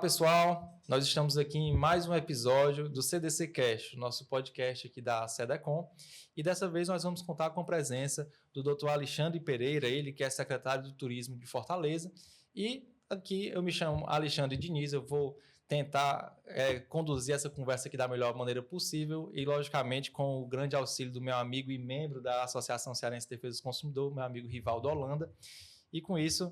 pessoal, nós estamos aqui em mais um episódio do CDC Cast, nosso podcast aqui da SEDECOM, e dessa vez nós vamos contar com a presença do Dr. Alexandre Pereira, ele que é secretário de Turismo de Fortaleza, e aqui eu me chamo Alexandre Diniz, eu vou tentar conduzir essa conversa aqui da melhor maneira possível e, logicamente, com o grande auxílio do meu amigo e membro da Associação Cearense de Defesa do Consumidor, meu amigo Rivaldo Holanda. E com isso,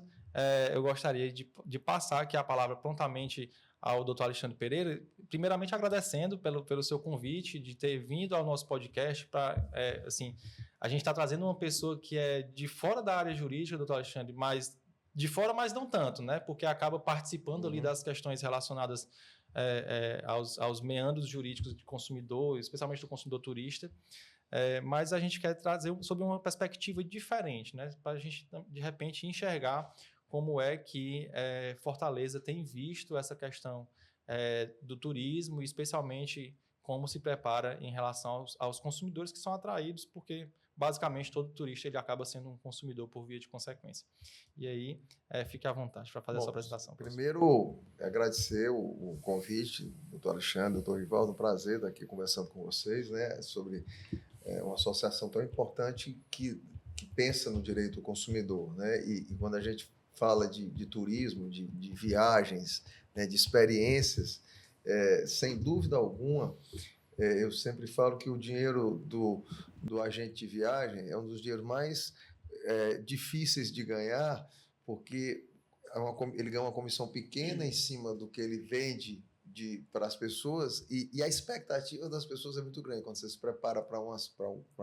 eu gostaria de passar aqui a palavra prontamente ao Dr. Alexandre Pereira, primeiramente agradecendo pelo seu convite, de ter vindo ao nosso podcast para, a gente está trazendo uma pessoa que é de fora da área jurídica, Dr. Alexandre, mas de fora, mas não tanto, né? Porque acaba participando ali das questões relacionadas aos meandros jurídicos de consumidor, especialmente do consumidor turista. Mas a gente quer trazer sobre uma perspectiva diferente, né? Para a gente, de repente, enxergar como é que Fortaleza tem visto essa questão do turismo, especialmente como se prepara em relação aos consumidores que são atraídos, porque basicamente todo turista ele acaba sendo um consumidor por via de consequência. E aí, fique à vontade para fazer a sua apresentação. Primeiro, agradecer o convite, doutor Alexandre, doutor Rivaldo, um prazer estar aqui conversando com vocês, né, sobre uma associação tão importante que pensa no direito do consumidor, né? E quando a gente fala de turismo, de viagens, né, de experiências, sem dúvida alguma, eu sempre falo que o dinheiro do agente de viagem é um dos dinheiros mais difíceis de ganhar, porque ele ganha uma comissão pequena em cima do que ele vende para as pessoas, e a expectativa das pessoas é muito grande. Quando você se prepara para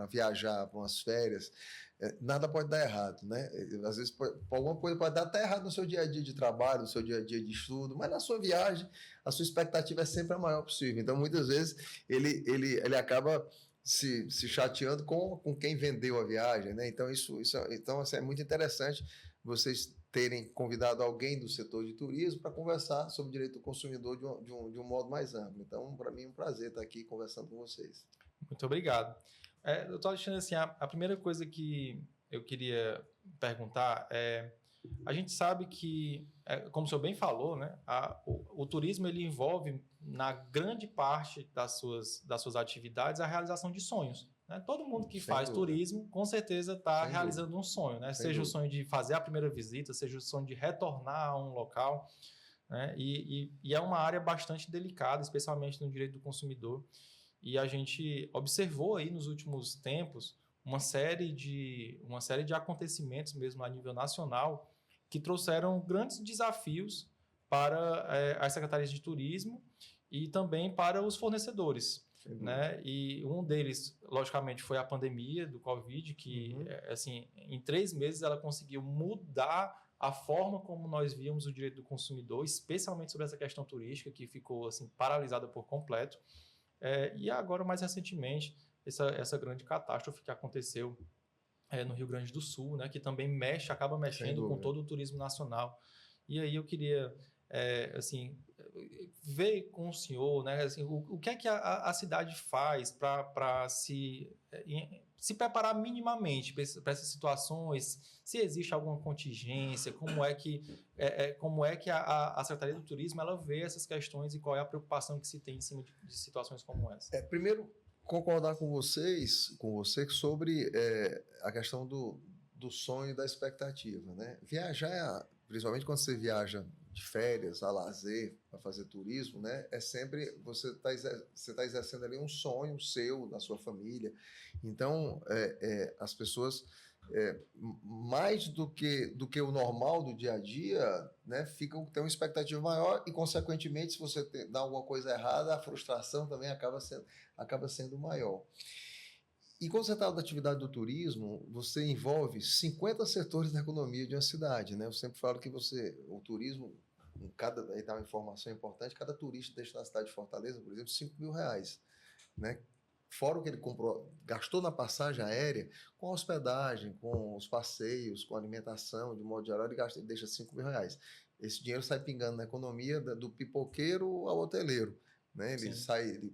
viajar, para umas férias, nada pode dar errado, né? Às vezes alguma coisa pode dar até errado no seu dia a dia de trabalho, no seu dia a dia de estudo, mas na sua viagem a sua expectativa é sempre a maior possível. Então, muitas vezes ele acaba se chateando com quem vendeu a viagem, né? Então, então, assim, é muito interessante vocês terem convidado alguém do setor de turismo para conversar sobre direito do consumidor de um modo mais amplo. Então, para mim é um prazer estar aqui conversando com vocês. Muito obrigado. Doutor Alexandre, assim, a primeira coisa que eu queria perguntar a gente sabe que, como o senhor bem falou, né, o turismo ele envolve, na grande parte das suas atividades, a realização de sonhos. Né? Todo mundo que faz turismo, com certeza, está realizando um sonho. Né? Seja o sonho de fazer a primeira visita, seja o sonho de retornar a um local. Né? E é uma área bastante delicada, especialmente no direito do consumidor. E a gente observou aí nos últimos tempos uma série de acontecimentos mesmo a nível nacional que trouxeram grandes desafios para as secretarias de turismo e também para os fornecedores. Né? E um deles, logicamente, foi a pandemia do Covid, que assim, em 3 meses ela conseguiu mudar a forma como nós víamos o direito do consumidor, especialmente sobre essa questão turística, que ficou assim, paralisada por completo. E agora, mais recentemente, essa grande catástrofe que aconteceu no Rio Grande do Sul, né, que também acaba mexendo com todo o turismo nacional. E aí eu queria ver com o senhor, né, assim, o que é que a cidade faz para se preparar minimamente para essas situações, se existe alguma contingência, como é que a Secretaria do Turismo ela vê essas questões e qual é a preocupação que se tem em cima de situações como essa? Primeiro, concordar com você sobre a questão do sonho e da expectativa, né? Viajar, principalmente quando você viaja de férias, a lazer, para fazer turismo, né? É sempre você está exercendo ali um sonho seu, da sua família. Então, as pessoas mais do que o normal do dia a dia, né, tem uma expectativa maior e, consequentemente, se você dá alguma coisa errada, a frustração também acaba sendo maior. E quando você está na atividade do turismo, você envolve 50 setores da economia de uma cidade, né? Eu sempre falo que o turismo, aí dá uma informação importante, cada turista deixa na cidade de Fortaleza, por exemplo, R$5.000, né? Fora o que ele gastou na passagem aérea, com a hospedagem, com os passeios, com a alimentação, de modo geral, ele deixa R$5.000. Esse dinheiro sai pingando na economia do pipoqueiro ao hoteleiro. Né?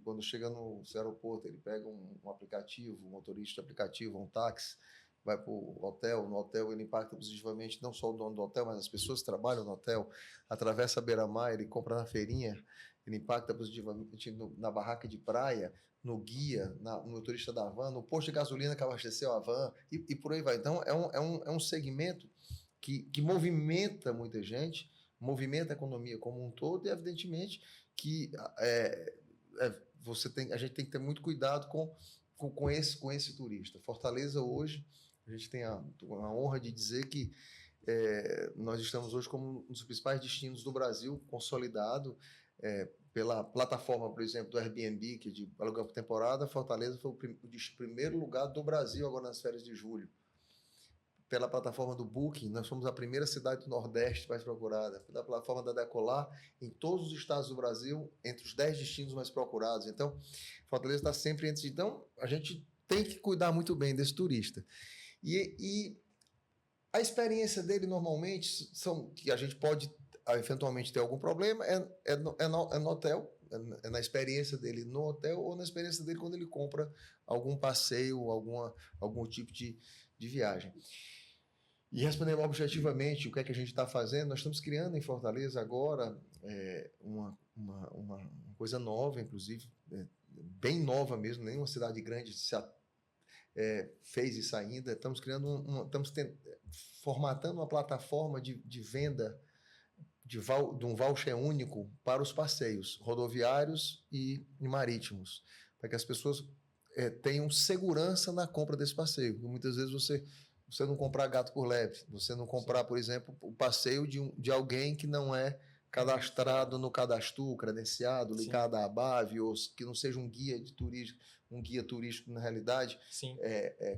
Quando chega no aeroporto, ele pega um aplicativo, um motorista de aplicativo, um táxi, vai para o hotel, no hotel ele impacta positivamente não só o dono do hotel, mas as pessoas que trabalham no hotel, atravessa a beira-mar, ele compra na feirinha, ele impacta positivamente na barraca de praia, no guia, no motorista da van, no posto de gasolina que abasteceu a van, e por aí vai. Então, é um segmento que movimenta muita gente, movimenta a economia como um todo, e evidentemente que a gente tem que ter muito cuidado com esse turista. Fortaleza hoje, a gente tem a honra de dizer que nós estamos hoje como um dos principais destinos do Brasil, consolidado pela plataforma, por exemplo, do Airbnb, que é de aluguel por temporada. Fortaleza foi o primeiro lugar do Brasil agora nas férias de julho. Pela plataforma do Booking, nós fomos a primeira cidade do Nordeste mais procurada. Pela plataforma da Decolar, em todos os estados do Brasil, entre os 10 destinos mais procurados. Então, Fortaleza está sempre entre... Então, a gente tem que cuidar muito bem desse turista. E a experiência dele, normalmente, que a gente pode eventualmente ter algum problema, é no hotel, é na experiência dele no hotel ou na experiência dele quando ele compra algum passeio, algum tipo de viagem. E respondendo objetivamente o que é que a gente está fazendo, nós estamos criando em Fortaleza agora uma coisa nova, inclusive, bem nova mesmo, nenhuma cidade grande fez isso ainda. Estamos criando formatando uma plataforma de venda de um voucher único para os passeios rodoviários e marítimos, para que as pessoas tenham segurança na compra desse passeio. Porque muitas vezes você não comprar gato por lebre, você não comprar, por exemplo, o passeio de alguém que não é cadastrado no Cadastro, credenciado, ligado à ABAV, ou que não seja um guia turístico na realidade,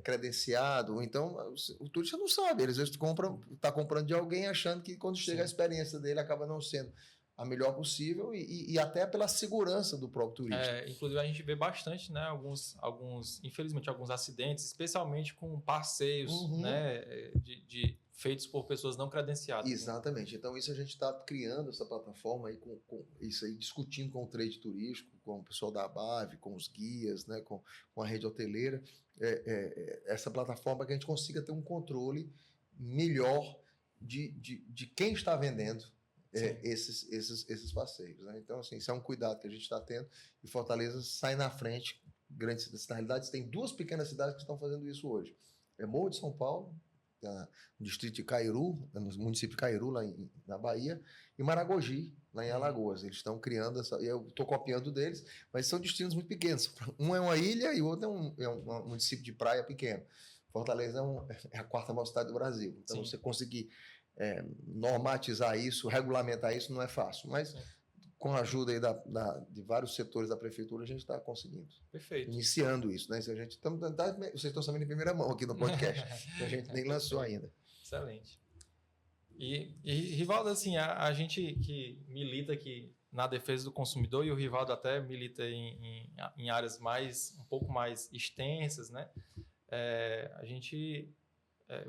credenciado. Então, o turista não sabe, às vezes está comprando de alguém achando que quando chega a experiência dele acaba não sendo a melhor possível e até pela segurança do próprio turista. Inclusive, a gente vê bastante, né, infelizmente, alguns acidentes, especialmente com passeios, né, feitos por pessoas não credenciadas. Exatamente. Né? Então, isso a gente está criando, essa plataforma aí, com isso aí, discutindo com o trade turístico, com o pessoal da ABAV, com os guias, né, com a rede hoteleira, essa plataforma que a gente consiga ter um controle melhor de quem está vendendo esses passeios. Né? Então, assim, isso é um cuidado que a gente está tendo, e Fortaleza sai na frente. Grandes cidades. Na realidade, tem 2 pequenas cidades que estão fazendo isso hoje. Morro de São Paulo, no distrito de Cairu, no município de Cairu, lá na Bahia, e Maragogi, lá em Alagoas. Eles estão criando e eu estou copiando deles, mas são destinos muito pequenos. Um é uma ilha e o outro é um município de praia pequeno. Fortaleza é a 4ª maior cidade do Brasil. Então, você conseguir normatizar isso, regulamentar isso, não é fácil. Mas, com a ajuda aí de vários setores da prefeitura, a gente está conseguindo. Perfeito. Iniciando isso, né? Vocês estão sabendo em primeira mão aqui no podcast, que a gente nem lançou ainda. Excelente. E Rivaldo, assim, a gente que milita aqui na defesa do consumidor, e o Rivaldo até milita em áreas um pouco mais extensas, né? A gente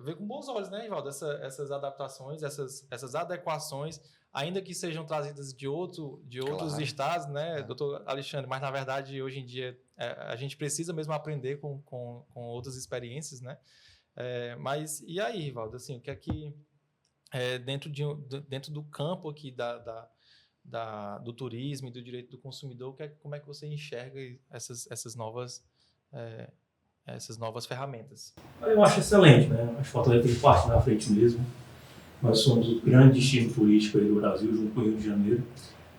vê com bons olhos, né, Rivaldo, essas adaptações, essas adequações, ainda que sejam trazidas de outros estados, né, doutor Alexandre, mas na verdade hoje em dia a gente precisa mesmo aprender com outras experiências, né? Mas e aí, Rivaldo, assim, o que é que dentro do campo aqui do turismo e do direito do consumidor, como é que você enxerga essas novas ferramentas? Eu acho excelente, né? Acho que Fortaleza tem que partir na frente mesmo. Nós somos o grande destino turístico aí do Brasil, junto com o Rio de Janeiro.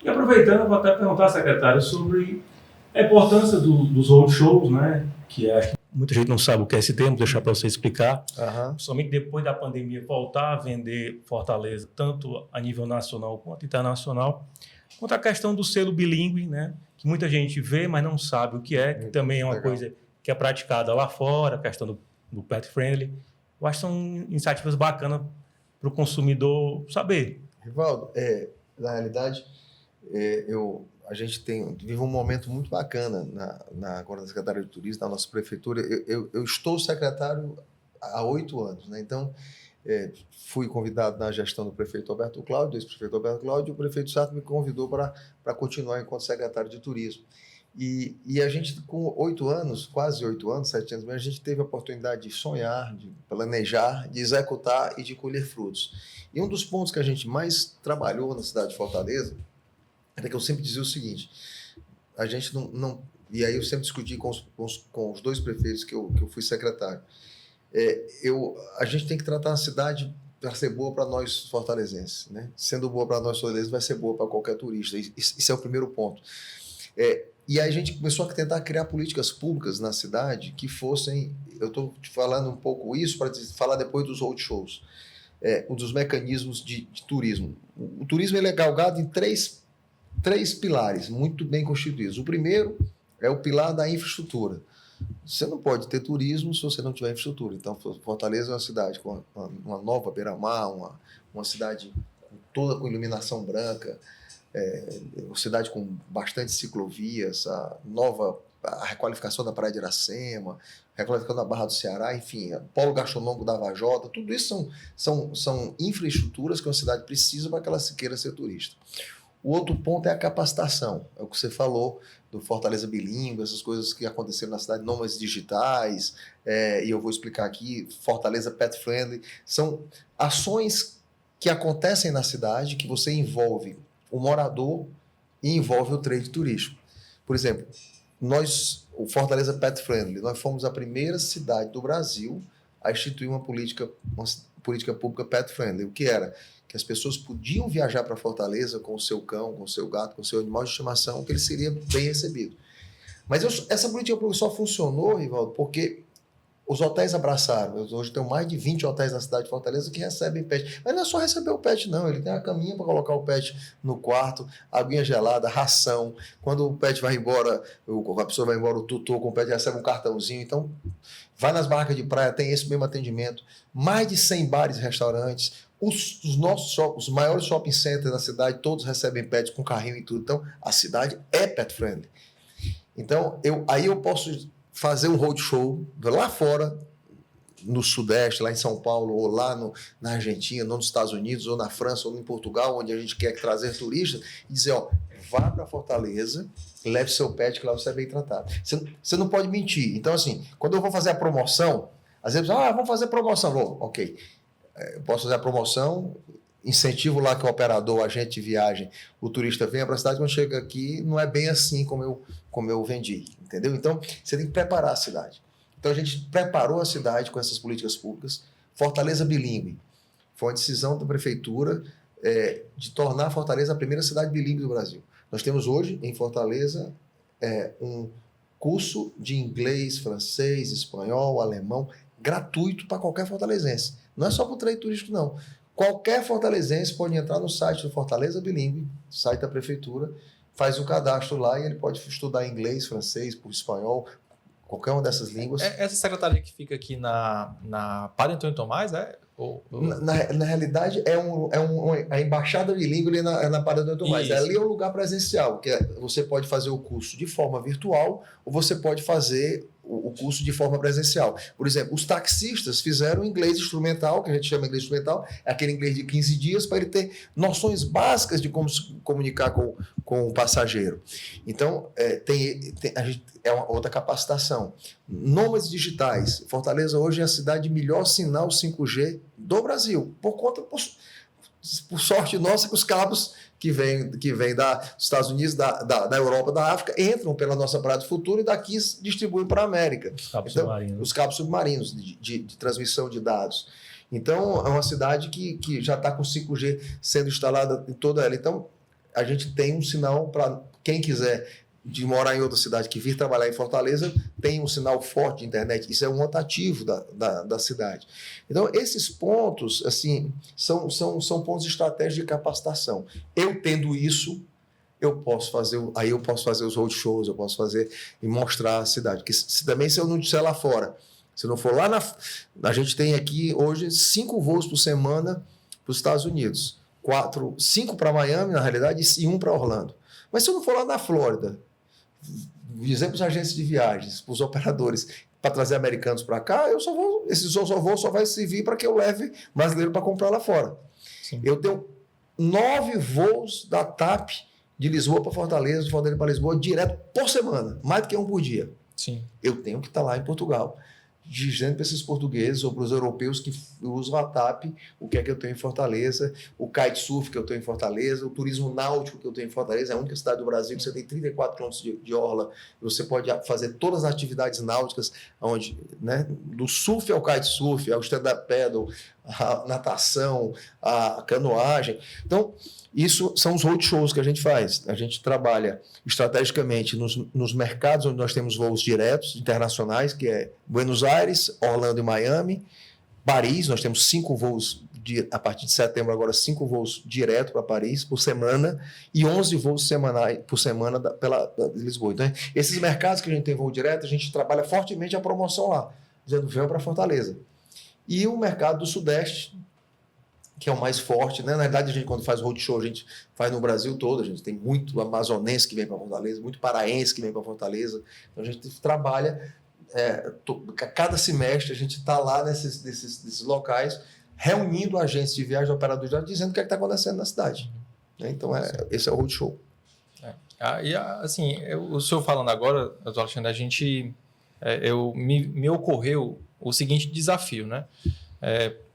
E aproveitando, eu vou até perguntar ao secretário sobre a importância dos roadshows, né? Que acho que muita gente não sabe o que é esse termo, vou deixar para você explicar. Somente depois da pandemia voltar a vender Fortaleza, tanto a nível nacional quanto internacional. Quanto à questão do selo bilíngue, né? Que muita gente vê, mas não sabe o que é, que também é uma coisa que é praticada lá fora, a questão do pet friendly. Eu acho que são iniciativas bacanas para o consumidor saber. Rivaldo, na realidade, a gente vive um momento muito bacana agora na Secretaria de Turismo, na nossa prefeitura. Eu estou secretário há 8 anos, né? Então, fui convidado na gestão do prefeito Alberto Cláudio, do ex-prefeito Alberto Cláudio, e o prefeito Sato me convidou para continuar enquanto secretário de Turismo. E a gente, com 8 anos, quase 8 anos, 7 anos, a gente teve a oportunidade de sonhar, de planejar, de executar e de colher frutos. E um dos pontos que a gente mais trabalhou na cidade de Fortaleza era que eu sempre dizia o seguinte, a gente não e aí eu sempre discuti com os dois prefeitos que eu fui secretário, a gente tem que tratar a cidade para ser boa para nós fortalezenses, né? Sendo boa para nós fortalezenses, vai ser boa para qualquer turista. Esse é o primeiro ponto. E aí a gente começou a tentar criar políticas públicas na cidade que fossem... Eu estou te falando um pouco isso para falar depois dos roadshows. Um dos mecanismos de turismo. O turismo ele é galgado em três pilares muito bem constituídos. O primeiro é o pilar da infraestrutura. Você não pode ter turismo se você não tiver infraestrutura. Então, Fortaleza é uma cidade com uma nova beira-mar, uma cidade toda com iluminação branca, uma cidade com bastante ciclovias, a requalificação da Praia de Iracema, a requalificação da Barra do Ceará, enfim, o polo gastronômico da Vajota, tudo isso são infraestruturas que uma cidade precisa para que ela se queira ser turista. O outro ponto é a capacitação, é o que você falou do Fortaleza Bilíngue, essas coisas que aconteceram na cidade, nômades digitais, e eu vou explicar aqui, Fortaleza Pet Friendly, são ações que acontecem na cidade que você envolve o morador e envolve o trade turístico. Por exemplo, o Fortaleza Pet Friendly, nós fomos a primeira cidade do Brasil a instituir uma política pública Pet Friendly. O que era? Que as pessoas podiam viajar para Fortaleza com o seu cão, com o seu gato, com o seu animal de estimação, que ele seria bem recebido. Mas essa política pública só funcionou, Rivaldo, porque os hotéis abraçaram. Eu hoje tenho mais de 20 hotéis na cidade de Fortaleza que recebem pet. Mas não é só receber o pet, não. Ele tem a caminha para colocar o pet no quarto, aguinha gelada, ração. Quando o pet vai embora, a pessoa vai embora, o tutor com o pet recebe um cartãozinho. Então, vai nas barracas de praia, tem esse mesmo atendimento. Mais de 100 bares e restaurantes. Os maiores shopping centers da cidade, todos recebem pets com carrinho e tudo. Então, a cidade é pet friendly. Então, aí eu posso fazer um roadshow lá fora, no Sudeste, lá em São Paulo, ou lá na Argentina, ou nos Estados Unidos, ou na França, ou em Portugal, onde a gente quer trazer turistas, e dizer, vá para Fortaleza, leve seu pet, que lá você é bem tratado. Você não pode mentir. Então, assim, quando eu vou fazer a promoção, às vezes, vamos fazer promoção. Ok, eu posso fazer a promoção, incentivo lá que o operador, o agente de viagem, o turista venha para a cidade, quando chega aqui, não é bem assim como eu vendi, entendeu? Então, você tem que preparar a cidade. Então, a gente preparou a cidade com essas políticas públicas. Fortaleza Bilíngue. Foi uma decisão da prefeitura de tornar Fortaleza a primeira cidade bilíngue do Brasil. Nós temos hoje, em Fortaleza, um curso de inglês, francês, espanhol, alemão, gratuito para qualquer fortalezense. Não é só para o trade turístico, não. Qualquer fortalezense pode entrar no site do Fortaleza Bilíngue, site da prefeitura, faz o cadastro lá e ele pode estudar inglês, francês, espanhol, qualquer uma dessas línguas. Essa secretaria que fica aqui na Padre Antônio Tomás, Na realidade, a embaixada bilíngue na Padre Antônio Tomás. Ali é o lugar presencial, que você pode fazer o curso de forma virtual ou você pode fazer o curso de forma presencial. Por exemplo, os taxistas fizeram inglês instrumental, que a gente chama inglês instrumental, é aquele inglês de 15 dias para ele ter noções básicas de como se comunicar com o passageiro. Então, é uma outra capacitação. Nômades digitais. Fortaleza hoje é a cidade de melhor sinal 5G do Brasil, por sorte nossa que os cabos que vêm dos Estados Unidos, da Europa, da África, entram pela nossa Praia do Futuro e daqui distribuem para a América. Os cabos submarinos de transmissão de dados. Então, é uma cidade que já está com 5G sendo instalada em toda ela. Então, a gente tem um sinal para quem quiser de morar em outra cidade que vir trabalhar em Fortaleza, tem um sinal forte de internet. Isso é um atrativo da cidade. Então, esses pontos, assim, são pontos estratégicos de capacitação. Eu tendo isso, eu posso fazer os roadshows, eu posso fazer e mostrar a cidade. Porque também se eu não disser lá fora, se eu não for lá a gente tem aqui hoje 5 voos por semana para os Estados Unidos. 5 para Miami, na realidade, e 1 para Orlando. Mas se eu não for lá na Flórida, dizer para os agentes de viagens, para os operadores, para trazer americanos para cá, esse voo só vai servir para que eu leve brasileiro para comprar lá fora. Sim. Eu tenho 9 voos da TAP de Lisboa para Fortaleza, de Fortaleza para Lisboa, direto por semana, mais do que 1 por dia. Sim. Eu tenho que estar lá em Portugal. dizendo para esses portugueses ou para os europeus que usam a TAP, o que é que eu tenho em Fortaleza, o kitesurf que eu tenho em Fortaleza, o turismo náutico que eu tenho em Fortaleza, é a única cidade do Brasil que você tem 34 quilômetros de orla, você pode fazer todas as atividades náuticas, onde, né, do surf ao kitesurf, ao stand-up paddle, a natação, a canoagem. Então, isso são os roadshows que a gente faz. A gente trabalha estrategicamente nos mercados onde nós temos voos diretos, internacionais, que é Buenos Aires, Orlando e Miami. Paris, nós temos 5 voos, a partir de setembro agora, 5 voos direto para Paris por semana e 11 voos semanais por semana pela Lisboa. Então, esses mercados que a gente tem voo direto, a gente trabalha fortemente a promoção lá, dizendo, venham para Fortaleza. E o mercado do Sudeste, que é o mais forte, né? Na verdade, a gente, quando faz roadshow, a gente faz no Brasil todo, a gente tem muito amazonense que vem para Fortaleza, muito paraense que vem para Fortaleza, então a gente trabalha, cada semestre a gente está lá nesses locais, reunindo agentes de viagem, operadores de viagem, dizendo o que é está acontecendo na cidade. Então, esse é o roadshow. Assim, o senhor falando agora, doutor Alexandre, me ocorreu o seguinte desafio, né?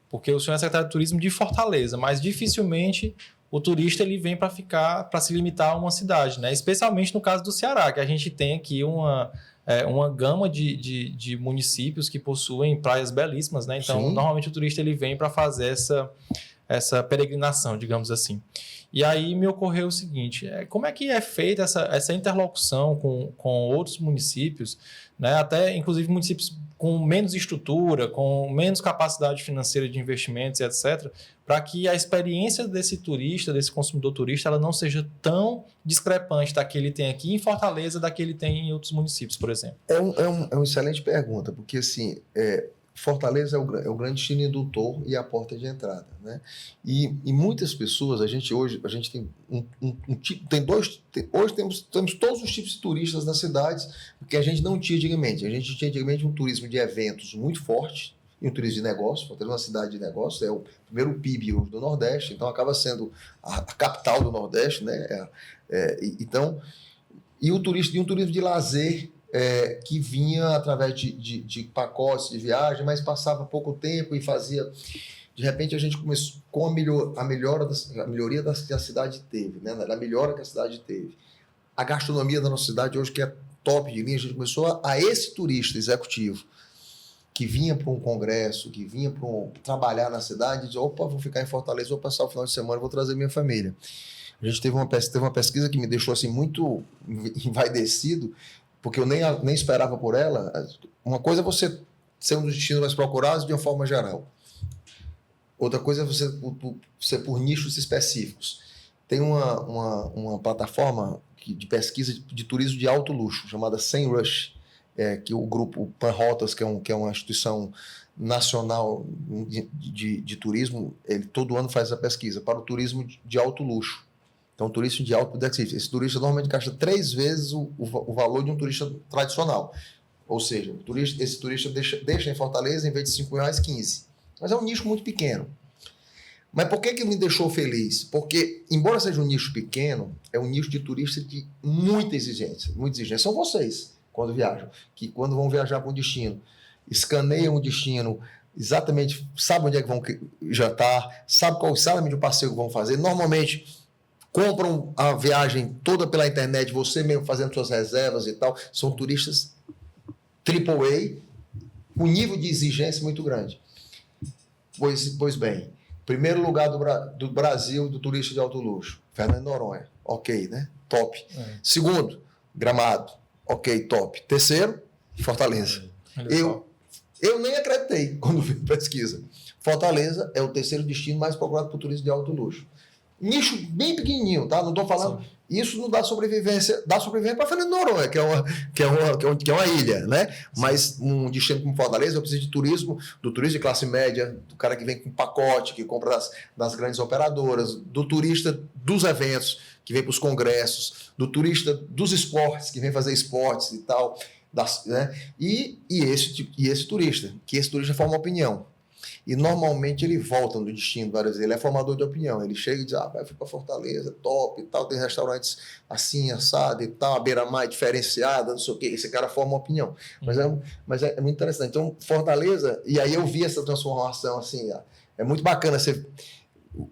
Porque o senhor é secretário de turismo de Fortaleza, mas dificilmente o turista ele vem para se limitar a uma cidade, né? Especialmente no caso do Ceará, que a gente tem aqui uma gama de municípios que possuem praias belíssimas, né? Então, Sim. Normalmente o turista ele vem para fazer essa peregrinação, digamos assim. E aí me ocorreu o seguinte, como é que é feita essa interlocução com outros municípios, né? Até inclusive municípios com menos estrutura, com menos capacidade financeira de investimentos, etc., para que a experiência desse turista, desse consumidor turista, ela não seja tão discrepante da que ele tem aqui em Fortaleza, da que ele tem em outros municípios, por exemplo. É uma excelente pergunta, porque assim, Fortaleza é o grande destino indutor e a porta de entrada, né? E muitas pessoas, hoje a gente tem hoje temos todos os tipos de turistas nas cidades, porque a gente não tinha antigamente. A gente tinha antigamente um turismo de eventos muito forte e um turismo de negócio. Fortaleza é uma cidade de negócio, é o primeiro PIB do Nordeste, então acaba sendo a capital do Nordeste, né? Então, e um turismo de lazer, que vinha através de pacotes de viagem, mas passava pouco tempo e fazia... De repente, a gente começou com a melhoria que a cidade teve, né? A melhora que a cidade teve. A gastronomia da nossa cidade hoje, que é top de linha, a gente começou a esse turista executivo que vinha para um congresso, que vinha para trabalhar na cidade, e dizia, opa, vou ficar em Fortaleza, vou passar o final de semana, vou trazer minha família. A gente teve uma pesquisa que me deixou assim, muito envaidecido, porque eu nem esperava por ela. Uma coisa é você ser um dos destinos mais procurados de uma forma geral. Outra coisa é você por nichos específicos. Tem uma plataforma de pesquisa de turismo de alto luxo, chamada SEMrush, que o grupo Panrotas, que é uma instituição nacional de turismo, ele todo ano faz essa pesquisa para o turismo de alto luxo. Então, o turista de alto poder aquisitivo. Esse turista normalmente gasta 3 vezes o valor de um turista tradicional. Ou seja, esse turista deixa em Fortaleza, em vez de R$5, 15. Mas é um nicho muito pequeno. Mas por que me deixou feliz? Porque, embora seja um nicho pequeno, é um nicho de turista de muita exigência. Muita exigência. São vocês, quando viajam, que quando vão viajar para um destino, escaneiam o destino, exatamente, sabem onde é que vão jantar, sabem qual exatamente o passeio que vão fazer. Normalmente, compram a viagem toda pela internet, você mesmo fazendo suas reservas e tal. São turistas AAA, com nível de exigência muito grande. Pois bem, primeiro lugar do Brasil do turista de alto luxo, Fernando de Noronha, ok, né? Top. Segundo, Gramado, ok, top. Terceiro, Fortaleza. Eu nem acreditei quando vi a pesquisa. Fortaleza é o terceiro destino mais procurado por turismo de alto luxo. Nicho bem pequenininho, tá? Não estou falando... Sim. Isso não dá sobrevivência... Dá sobrevivência para Fernando de Noronha, que é uma ilha, né? Sim. Mas um destino como Fortaleza, eu preciso de turismo, do turista de classe média, do cara que vem com pacote, que compra das grandes operadoras, do turista dos eventos, que vem para os congressos, do turista dos esportes, que vem fazer esportes e tal, né? E esse turista, que esse turista forma opinião. e normalmente ele volta no destino várias vezes. Ele é formador de opinião. Ele chega e diz, vai para Fortaleza, top e tal, tem restaurantes assim, assado e tal, a beira-mar diferenciada, não sei o quê. Esse cara forma uma opinião. Mas é muito interessante. Então, Fortaleza, e aí eu vi essa transformação assim, é muito bacana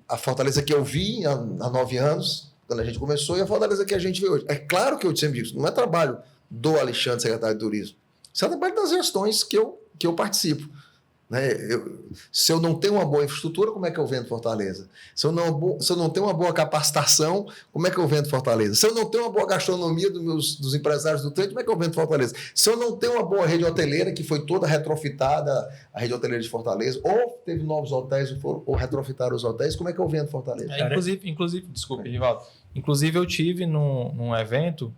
a Fortaleza que eu vi há 9 anos, quando a gente começou, e a Fortaleza que a gente vê hoje. É claro que eu sempre digo, não é trabalho do Alexandre, secretário de Turismo. Isso é trabalho das gestões que eu participo. Né? Se eu não tenho uma boa infraestrutura, como é que eu vendo Fortaleza? Se eu não tenho uma boa capacitação, como é que eu vendo Fortaleza? Se eu não tenho uma boa gastronomia dos empresários do trade, como é que eu vendo Fortaleza? Se eu não tenho uma boa rede hoteleira, que foi toda retrofitada, a rede hoteleira de Fortaleza, ou teve novos hotéis, ou retrofitaram os hotéis, como é que eu vendo Fortaleza? Inclusive, desculpe, Rivaldo. Inclusive, eu tive num evento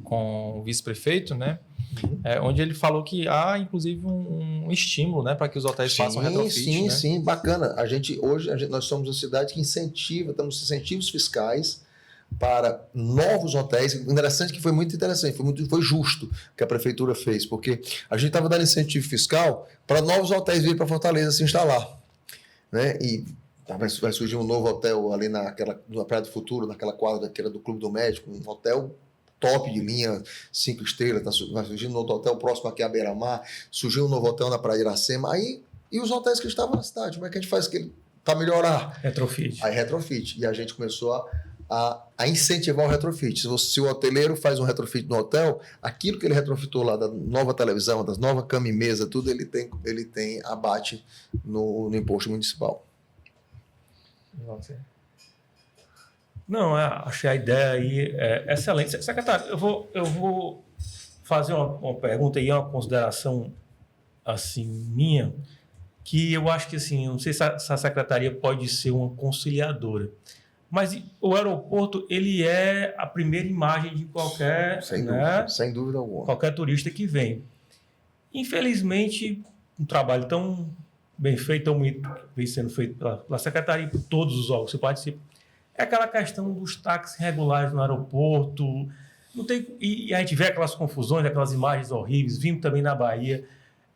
com o vice-prefeito, né? Onde ele falou que há, inclusive, um estímulo, né, para que os hotéis façam retrofit. Sim, bacana. Hoje nós somos uma cidade que temos incentivos fiscais para novos hotéis. Interessante que foi muito interessante, foi justo que a prefeitura fez, porque a gente estava dando incentivo fiscal para novos hotéis virem para Fortaleza se instalar. Né? E vai surgir um novo hotel ali na Praia do Futuro, naquela quadra que era do Clube do Médico, um hotel top de linha, 5 estrelas, vai surgir um novo hotel próximo aqui à Beira-Mar, surgiu um novo hotel na Praia de Iracema, e os hotéis que estavam na cidade, como é que a gente faz para melhorar? Retrofit. Aí retrofit, e a gente começou a incentivar o retrofit. Se o hoteleiro faz um retrofit no hotel, aquilo que ele retrofitou lá da nova televisão, das novas cama e mesa, tudo ele tem abate no imposto municipal. Não, achei a ideia aí excelente. Secretário, eu vou fazer uma pergunta e uma consideração assim, minha, que eu acho que assim, não sei se a secretaria pode ser uma conciliadora, mas o aeroporto ele é a primeira imagem de qualquer, sem dúvida alguma, qualquer turista que vem. Infelizmente, um trabalho tão bem feito, tão bonito, vem sendo feito pela secretaria, por todos os órgãos que você participa, é aquela questão dos táxis regulares no aeroporto. Não tem, e a gente vê aquelas confusões, aquelas imagens horríveis, vimos também na Bahia.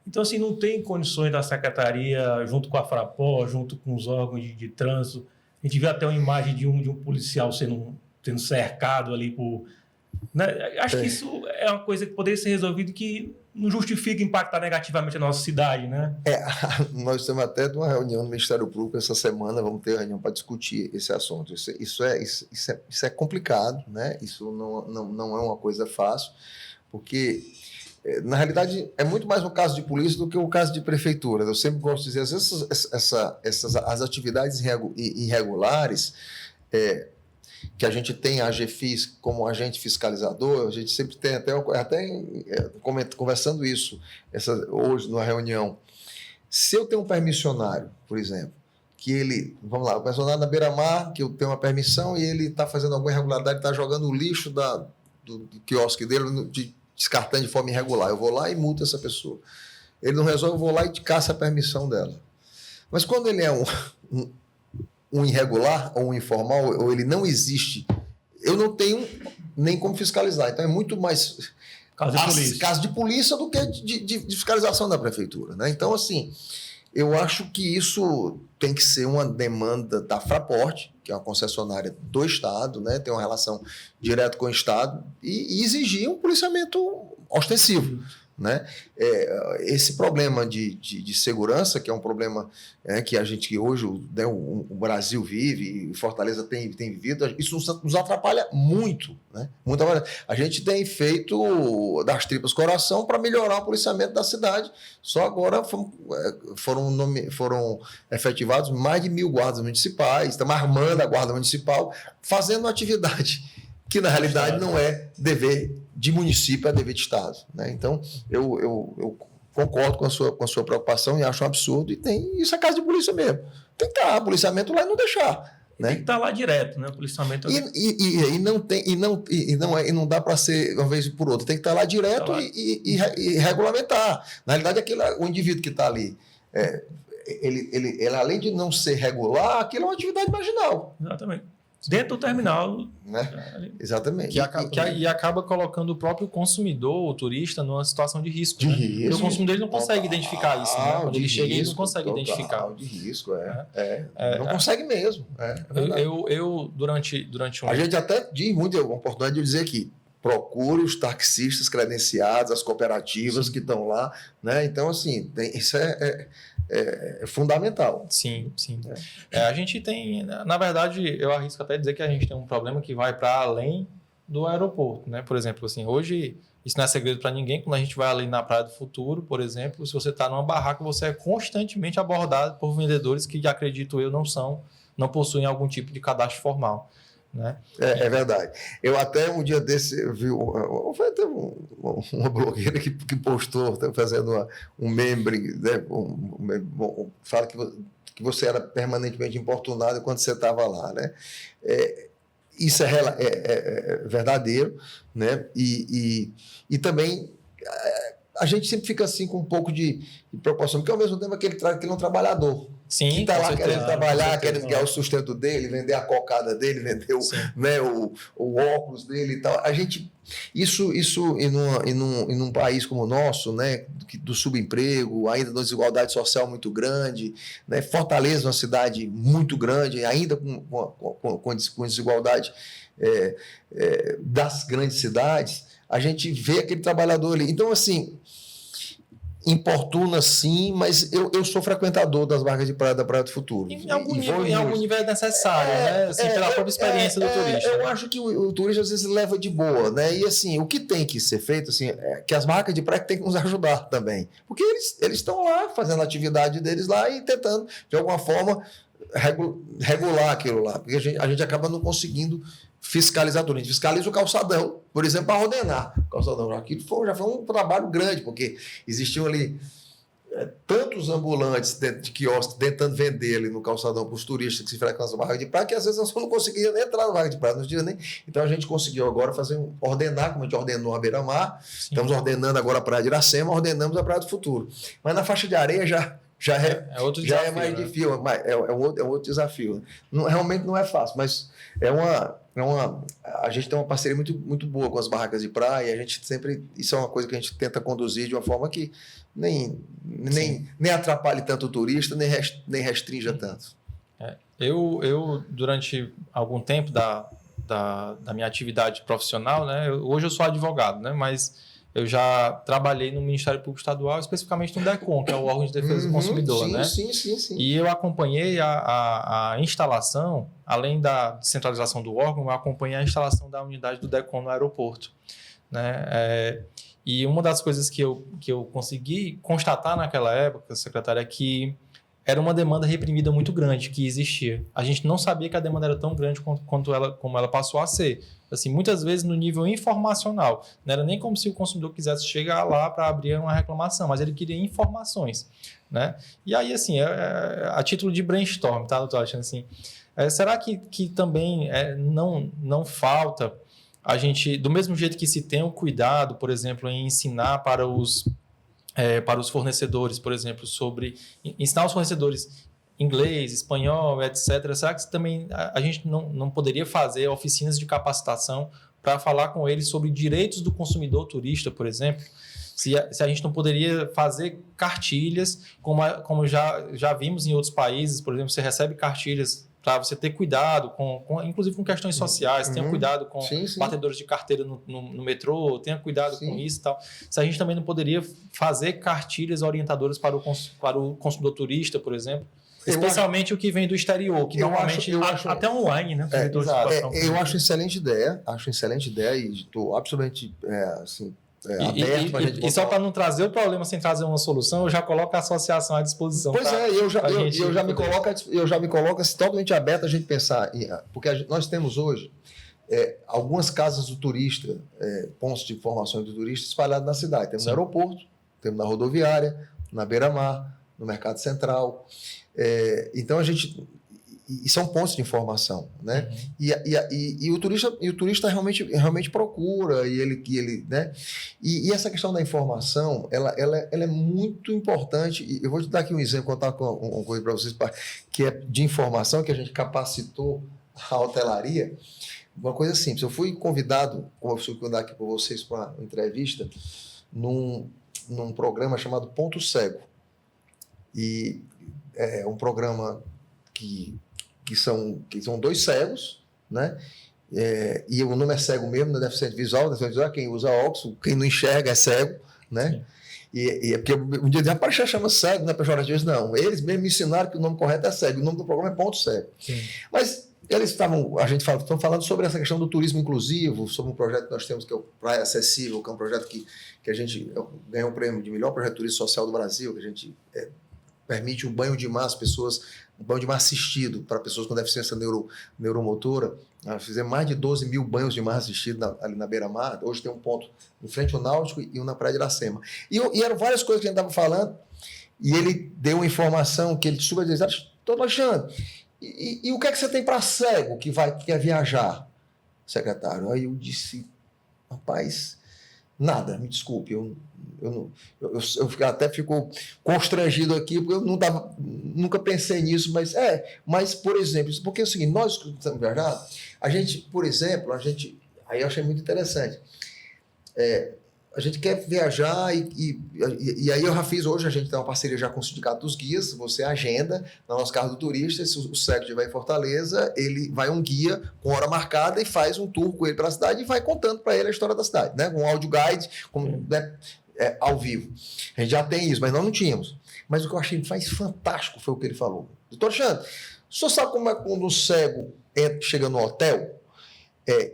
Então, assim, não tem condições da secretaria, junto com a Frapó, junto com os órgãos de trânsito. A gente vê até uma imagem de um policial sendo cercado ali por... Né? Acho que isso é uma coisa que poderia ser resolvida que não justifica impactar negativamente a nossa cidade, né? Nós temos até uma reunião no Ministério Público essa semana, vamos ter reunião para discutir esse assunto. Isso é complicado, né? Isso não é uma coisa fácil, porque, na realidade, é muito mais um caso de polícia do que um caso de prefeitura. Eu sempre gosto de dizer, às vezes, as atividades irregulares... que a gente tem a AGFIS como agente fiscalizador, a gente sempre tem, até conversando isso hoje numa reunião. Se eu tenho um permissionário, por exemplo, que ele, vamos lá, o permissionário na Beira-Mar, que eu tenho uma permissão e ele está fazendo alguma irregularidade, está jogando o lixo do quiosque dele, descartando de forma irregular, eu vou lá e multo essa pessoa. Ele não resolve, eu vou lá e caço a permissão dela. Mas quando ele é um irregular ou um informal, ou ele não existe, eu não tenho nem como fiscalizar. Então, é muito mais caso de polícia do que de fiscalização da prefeitura. Né? Então, assim, eu acho que isso tem que ser uma demanda da Fraport, que é uma concessionária do Estado, né? Tem uma relação direta com o Estado, e exigir um policiamento ostensivo. Né? Esse problema de segurança, que é um problema que a gente que hoje o Brasil vive e Fortaleza tem vivido, isso nos atrapalha muito, né? Muito. A gente tem feito das tripas coração para melhorar o policiamento da cidade. Só agora foram efetivados mais de 1.000 guardas municipais, estamos armando a guarda municipal, fazendo uma atividade que na realidade não é dever de município, é dever de Estado. Né? Então, eu concordo com a sua preocupação e acho um absurdo. E isso é caso de polícia mesmo. Tem que estar policiamento lá e não deixar. Né? Tem que estar lá direto, né? O policiamento. E não dá para ser uma vez por outra. Tem que estar lá direto e regulamentar. Na realidade, o indivíduo que está ali, ele, além de não ser regular, aquilo é uma atividade marginal. Exatamente. dentro do terminal. Né? Exatamente. E acaba colocando o próprio consumidor, o turista, numa situação de risco. De né? risco. Porque o consumidor ele não consegue identificar isso. Né? Quando ele chega, ele não consegue total, identificar. De risco, não consegue mesmo. Eu durante um... A gente até diz muito, é uma oportunidade de dizer que procure os taxistas credenciados, as cooperativas que estão lá. Né? Então, assim, isso é fundamental. Sim. A gente tem, na verdade, eu arrisco até dizer que a gente tem um problema que vai para além do aeroporto, né? Por exemplo, assim, hoje isso não é segredo para ninguém. Quando a gente vai ali na Praia do Futuro, por exemplo, se você está numa barraca, você é constantemente abordado por vendedores que, acredito eu, não possuem algum tipo de cadastro formal. Né? É verdade. Eu até um dia desse vi foi até uma blogueira que postou, fazendo um meme, né? Fala que você era permanentemente importunado quando você estava lá. Né? Isso é verdadeiro, né? E também a gente sempre fica assim com um pouco de proporção, porque ao mesmo tempo aquele é um trabalhador. Sim, que está lá querendo trabalhar, querendo ganhar o sustento dele, vender a cocada dele, vender o óculos dele e tal. A gente, isso em um país como o nosso, né, do subemprego, ainda da desigualdade social muito grande, né, Fortaleza é uma cidade muito grande, ainda com desigualdade das grandes cidades, a gente vê aquele trabalhador ali. Então, assim, importuna sim, mas eu sou frequentador das barcas de praia da Praia do Futuro. Em algum nível é necessário, né? Assim, pela própria experiência do turista. Eu acho que o turista às vezes leva de boa, né? E assim, o que tem que ser feito, assim, é que as barcas de praia têm que nos ajudar também. Porque eles estão lá fazendo a atividade deles lá e tentando, de alguma forma, regular aquilo lá. Porque a gente acaba não conseguindo fiscalizar tudo. A gente fiscaliza o calçadão, por exemplo, para ordenar o calçadão. Aquilo já foi um trabalho grande, porque existiam ali tantos ambulantes de quiosque tentando vender ali no calçadão para os turistas que se frequentam as barracas de praia, que às vezes nós não conseguíamos nem entrar na barraca de praia, nem. Então a gente conseguiu agora ordenar, como a gente ordenou a Beira-Mar, estamos ordenando agora a Praia de Iracema, ordenamos a Praia do Futuro. Mas na faixa de areia já é mais difícil, é um outro desafio. Realmente não é fácil, mas a gente tem uma parceria muito, muito boa com as barracas de praia, a gente sempre, isso é uma coisa que a gente tenta conduzir de uma forma que nem atrapalhe tanto o turista, nem restrinja tanto. Eu durante algum tempo da minha atividade profissional, né, hoje eu sou advogado, né, mas eu já trabalhei no Ministério Público Estadual, especificamente no DECOM, que é o órgão de defesa do consumidor. Né? Sim. E eu acompanhei a instalação, além da descentralização do órgão, eu acompanhei a instalação da unidade do DECOM no aeroporto. Né? E uma das coisas que eu consegui constatar naquela época, secretária, é que era uma demanda reprimida muito grande que existia. A gente não sabia que a demanda era tão grande como ela passou a ser. Assim, muitas vezes no nível informacional. Não era nem como se o consumidor quisesse chegar lá para abrir uma reclamação, mas ele queria informações. Né? E aí, assim, a título de brainstorm, tá, doutor Alexandre? Assim, será que também não falta a gente, do mesmo jeito que se tem o cuidado, por exemplo, em ensinar para os fornecedores, por exemplo, sobre ensinar os fornecedores inglês, espanhol, etc. Será que também a gente não poderia fazer oficinas de capacitação para falar com eles sobre direitos do consumidor turista, por exemplo? Se a gente não poderia fazer cartilhas, como já vimos em outros países, por exemplo, você recebe cartilhas para você ter cuidado, inclusive com questões sociais, tenha cuidado com batedores de carteira no metrô, tenha cuidado com isso e tal. Se a gente também não poderia fazer cartilhas orientadoras para o consumidor turista, por exemplo, especialmente o que vem do exterior, que normalmente até online, né? Eu acho excelente ideia, e estou absolutamente aberto. E só para não trazer o problema sem trazer uma solução, eu já coloco a associação à disposição. Pois eu já me coloco assim, totalmente aberto a gente pensar, porque nós temos hoje algumas casas do turista, pontos de informação do turista espalhados na cidade. Temos no aeroporto, temos na rodoviária, na Beira-Mar, no Mercado Central. Então e são pontos de informação, né? E o turista realmente procura e ele, né? E essa questão da informação, ela é muito importante. E eu vou te dar aqui um exemplo, contar com uma coisa para vocês, que é de informação que a gente capacitou à hotelaria, uma coisa simples. Eu fui convidado, como eu fui convidado aqui por vocês para uma entrevista, num programa chamado Ponto Cego. E é um programa que são 2 cegos, né? E o nome é cego mesmo, não é deficiente visual, quem usa óculos, quem não enxerga é cego, né? E é porque um dia apareceu chama cego, né, pejorativo? Não, eles mesmo me ensinaram que o nome correto é cego, o nome do programa é Ponto Cego. Sim. Mas eles estão falando sobre essa questão do turismo inclusivo, sobre um projeto que nós temos que é o Praia Acessível, que é um projeto que a gente ganhou um prêmio de melhor projeto turístico social do Brasil, que a gente permite um banho de mar às pessoas, um banho de mar assistido para pessoas com deficiência neuromotora. Nós fizemos mais de 12 mil banhos de mar assistidos ali na beira-mar. Hoje tem um ponto em frente ao Náutico e um na Praia de Iracema. E eram várias coisas que a gente estava falando, e ele deu uma informação que ele super dizia, estou achando, e o que é que você tem para cego que quer viajar, secretário? Aí eu disse, rapaz, nada, me desculpe, eu até fico constrangido aqui, porque eu nunca pensei nisso, mas, por exemplo, porque é o seguinte, nós que estamos viajando, a gente, por exemplo, aí eu achei muito interessante, a gente quer viajar e aí eu já fiz hoje, a gente tem uma parceria já com o Sindicato dos Guias, você agenda na nossa casa do turista, se o cego estiver em Fortaleza, ele vai um guia com hora marcada e faz um tour com ele pela cidade e vai contando para ele a história da cidade, né? Com um áudio guide, ao vivo. A gente já tem isso, mas nós não tínhamos. Mas o que eu achei mais fantástico foi o que ele falou. Doutor Alexandre, o senhor sabe como é quando o cego chega no hotel,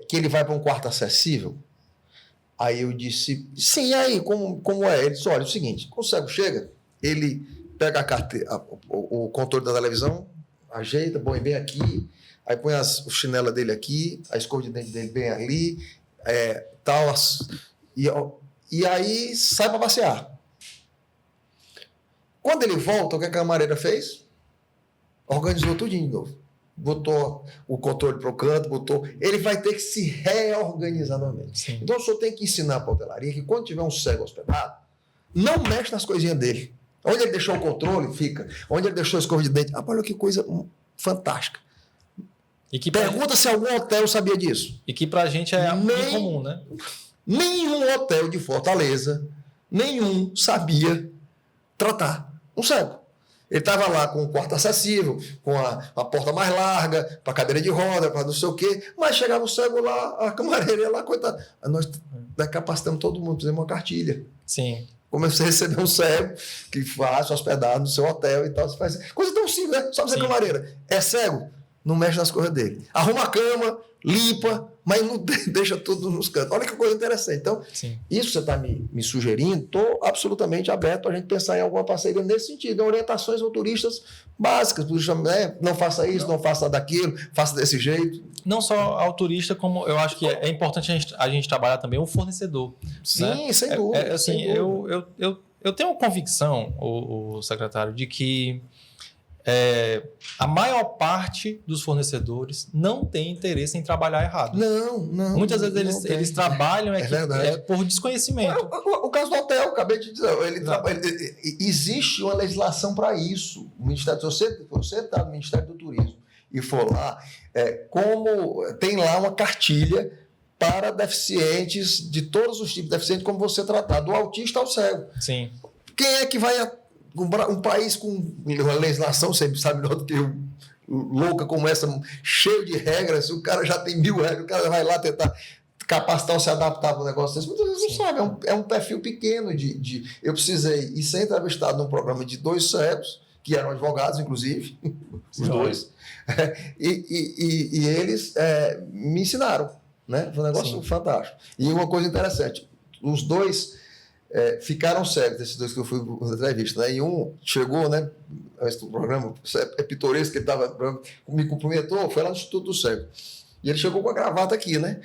que ele vai para um quarto acessível? Aí eu disse, sim, aí, como é? Ele disse, olha, é o seguinte, quando o cego chega, ele pega a carteira, o controle da televisão, ajeita, põe bem aqui, aí põe o chinelo dele aqui, a escova de dente dele bem ali, tal, e aí sai para passear. Quando ele volta, o que a camareira fez? Organizou tudinho de novo. Botou o controle para o canto, ele vai ter que se reorganizar novamente. Sim. Então, o senhor tem que ensinar para a hotelaria que quando tiver um cego hospedado, não mexe nas coisinhas dele. Onde ele deixou o controle, fica. Onde ele deixou a escova de dente. Olha que coisa fantástica. Pergunta se algum hotel sabia disso. E que para a gente é comum, né? Nenhum hotel de Fortaleza, nenhum sabia tratar um cego. Ele estava lá com um quarto acessível, com a porta mais larga, para cadeira de roda, para não sei o quê, mas chegava o cego lá, a camareira ia lá, coitado. Nós capacitamos todo mundo, fizemos uma cartilha. Sim. Como você receber um cego que faz hospedado no seu hotel e tal, você faz coisa tão simples, né? Só você camareira. É cego? Não mexe nas coisas dele. Arruma a cama, limpa, mas não deixa tudo nos cantos. Olha que coisa interessante. Então, sim, isso você está me sugerindo, estou absolutamente aberto a gente pensar em alguma parceria nesse sentido, em orientações ao turistas básicas, não faça isso, não faça daquilo, faça desse jeito. Não só ao turista, como eu acho que é importante a gente trabalhar também o fornecedor. Sim, né? sem dúvida. Assim, sem dúvida. Eu tenho convicção, o secretário, de que a maior parte dos fornecedores não tem interesse em trabalhar errado. Não. Muitas vezes eles trabalham por desconhecimento. O caso do hotel, acabei de dizer, existe uma legislação para isso. O Ministério, se você está no Ministério do Turismo e for lá, como tem lá uma cartilha para deficientes, de todos os tipos de deficientes, como você tratar, do autista ao cego. Sim. Quem é que vai... Um país com uma legislação, sempre sabe melhor do que eu, louca como essa, cheio de regras, o cara já tem 1000 regras, o cara vai lá tentar capacitar ou se adaptar para o negócio desse. Muitas vezes não sabe, é um perfil pequeno eu precisei ir ser entrevistado num programa de 2 cegos, que eram advogados, inclusive, os 2, e eles me ensinaram, né? Foi um negócio fantástico. E uma coisa interessante, os 2 ficaram cegos, esses 2 que eu fui na entrevista, né? E um chegou, né? O programa é pitoresco, que ele me cumprimentou, foi lá no Instituto do Cego. E ele chegou com a gravata aqui, né?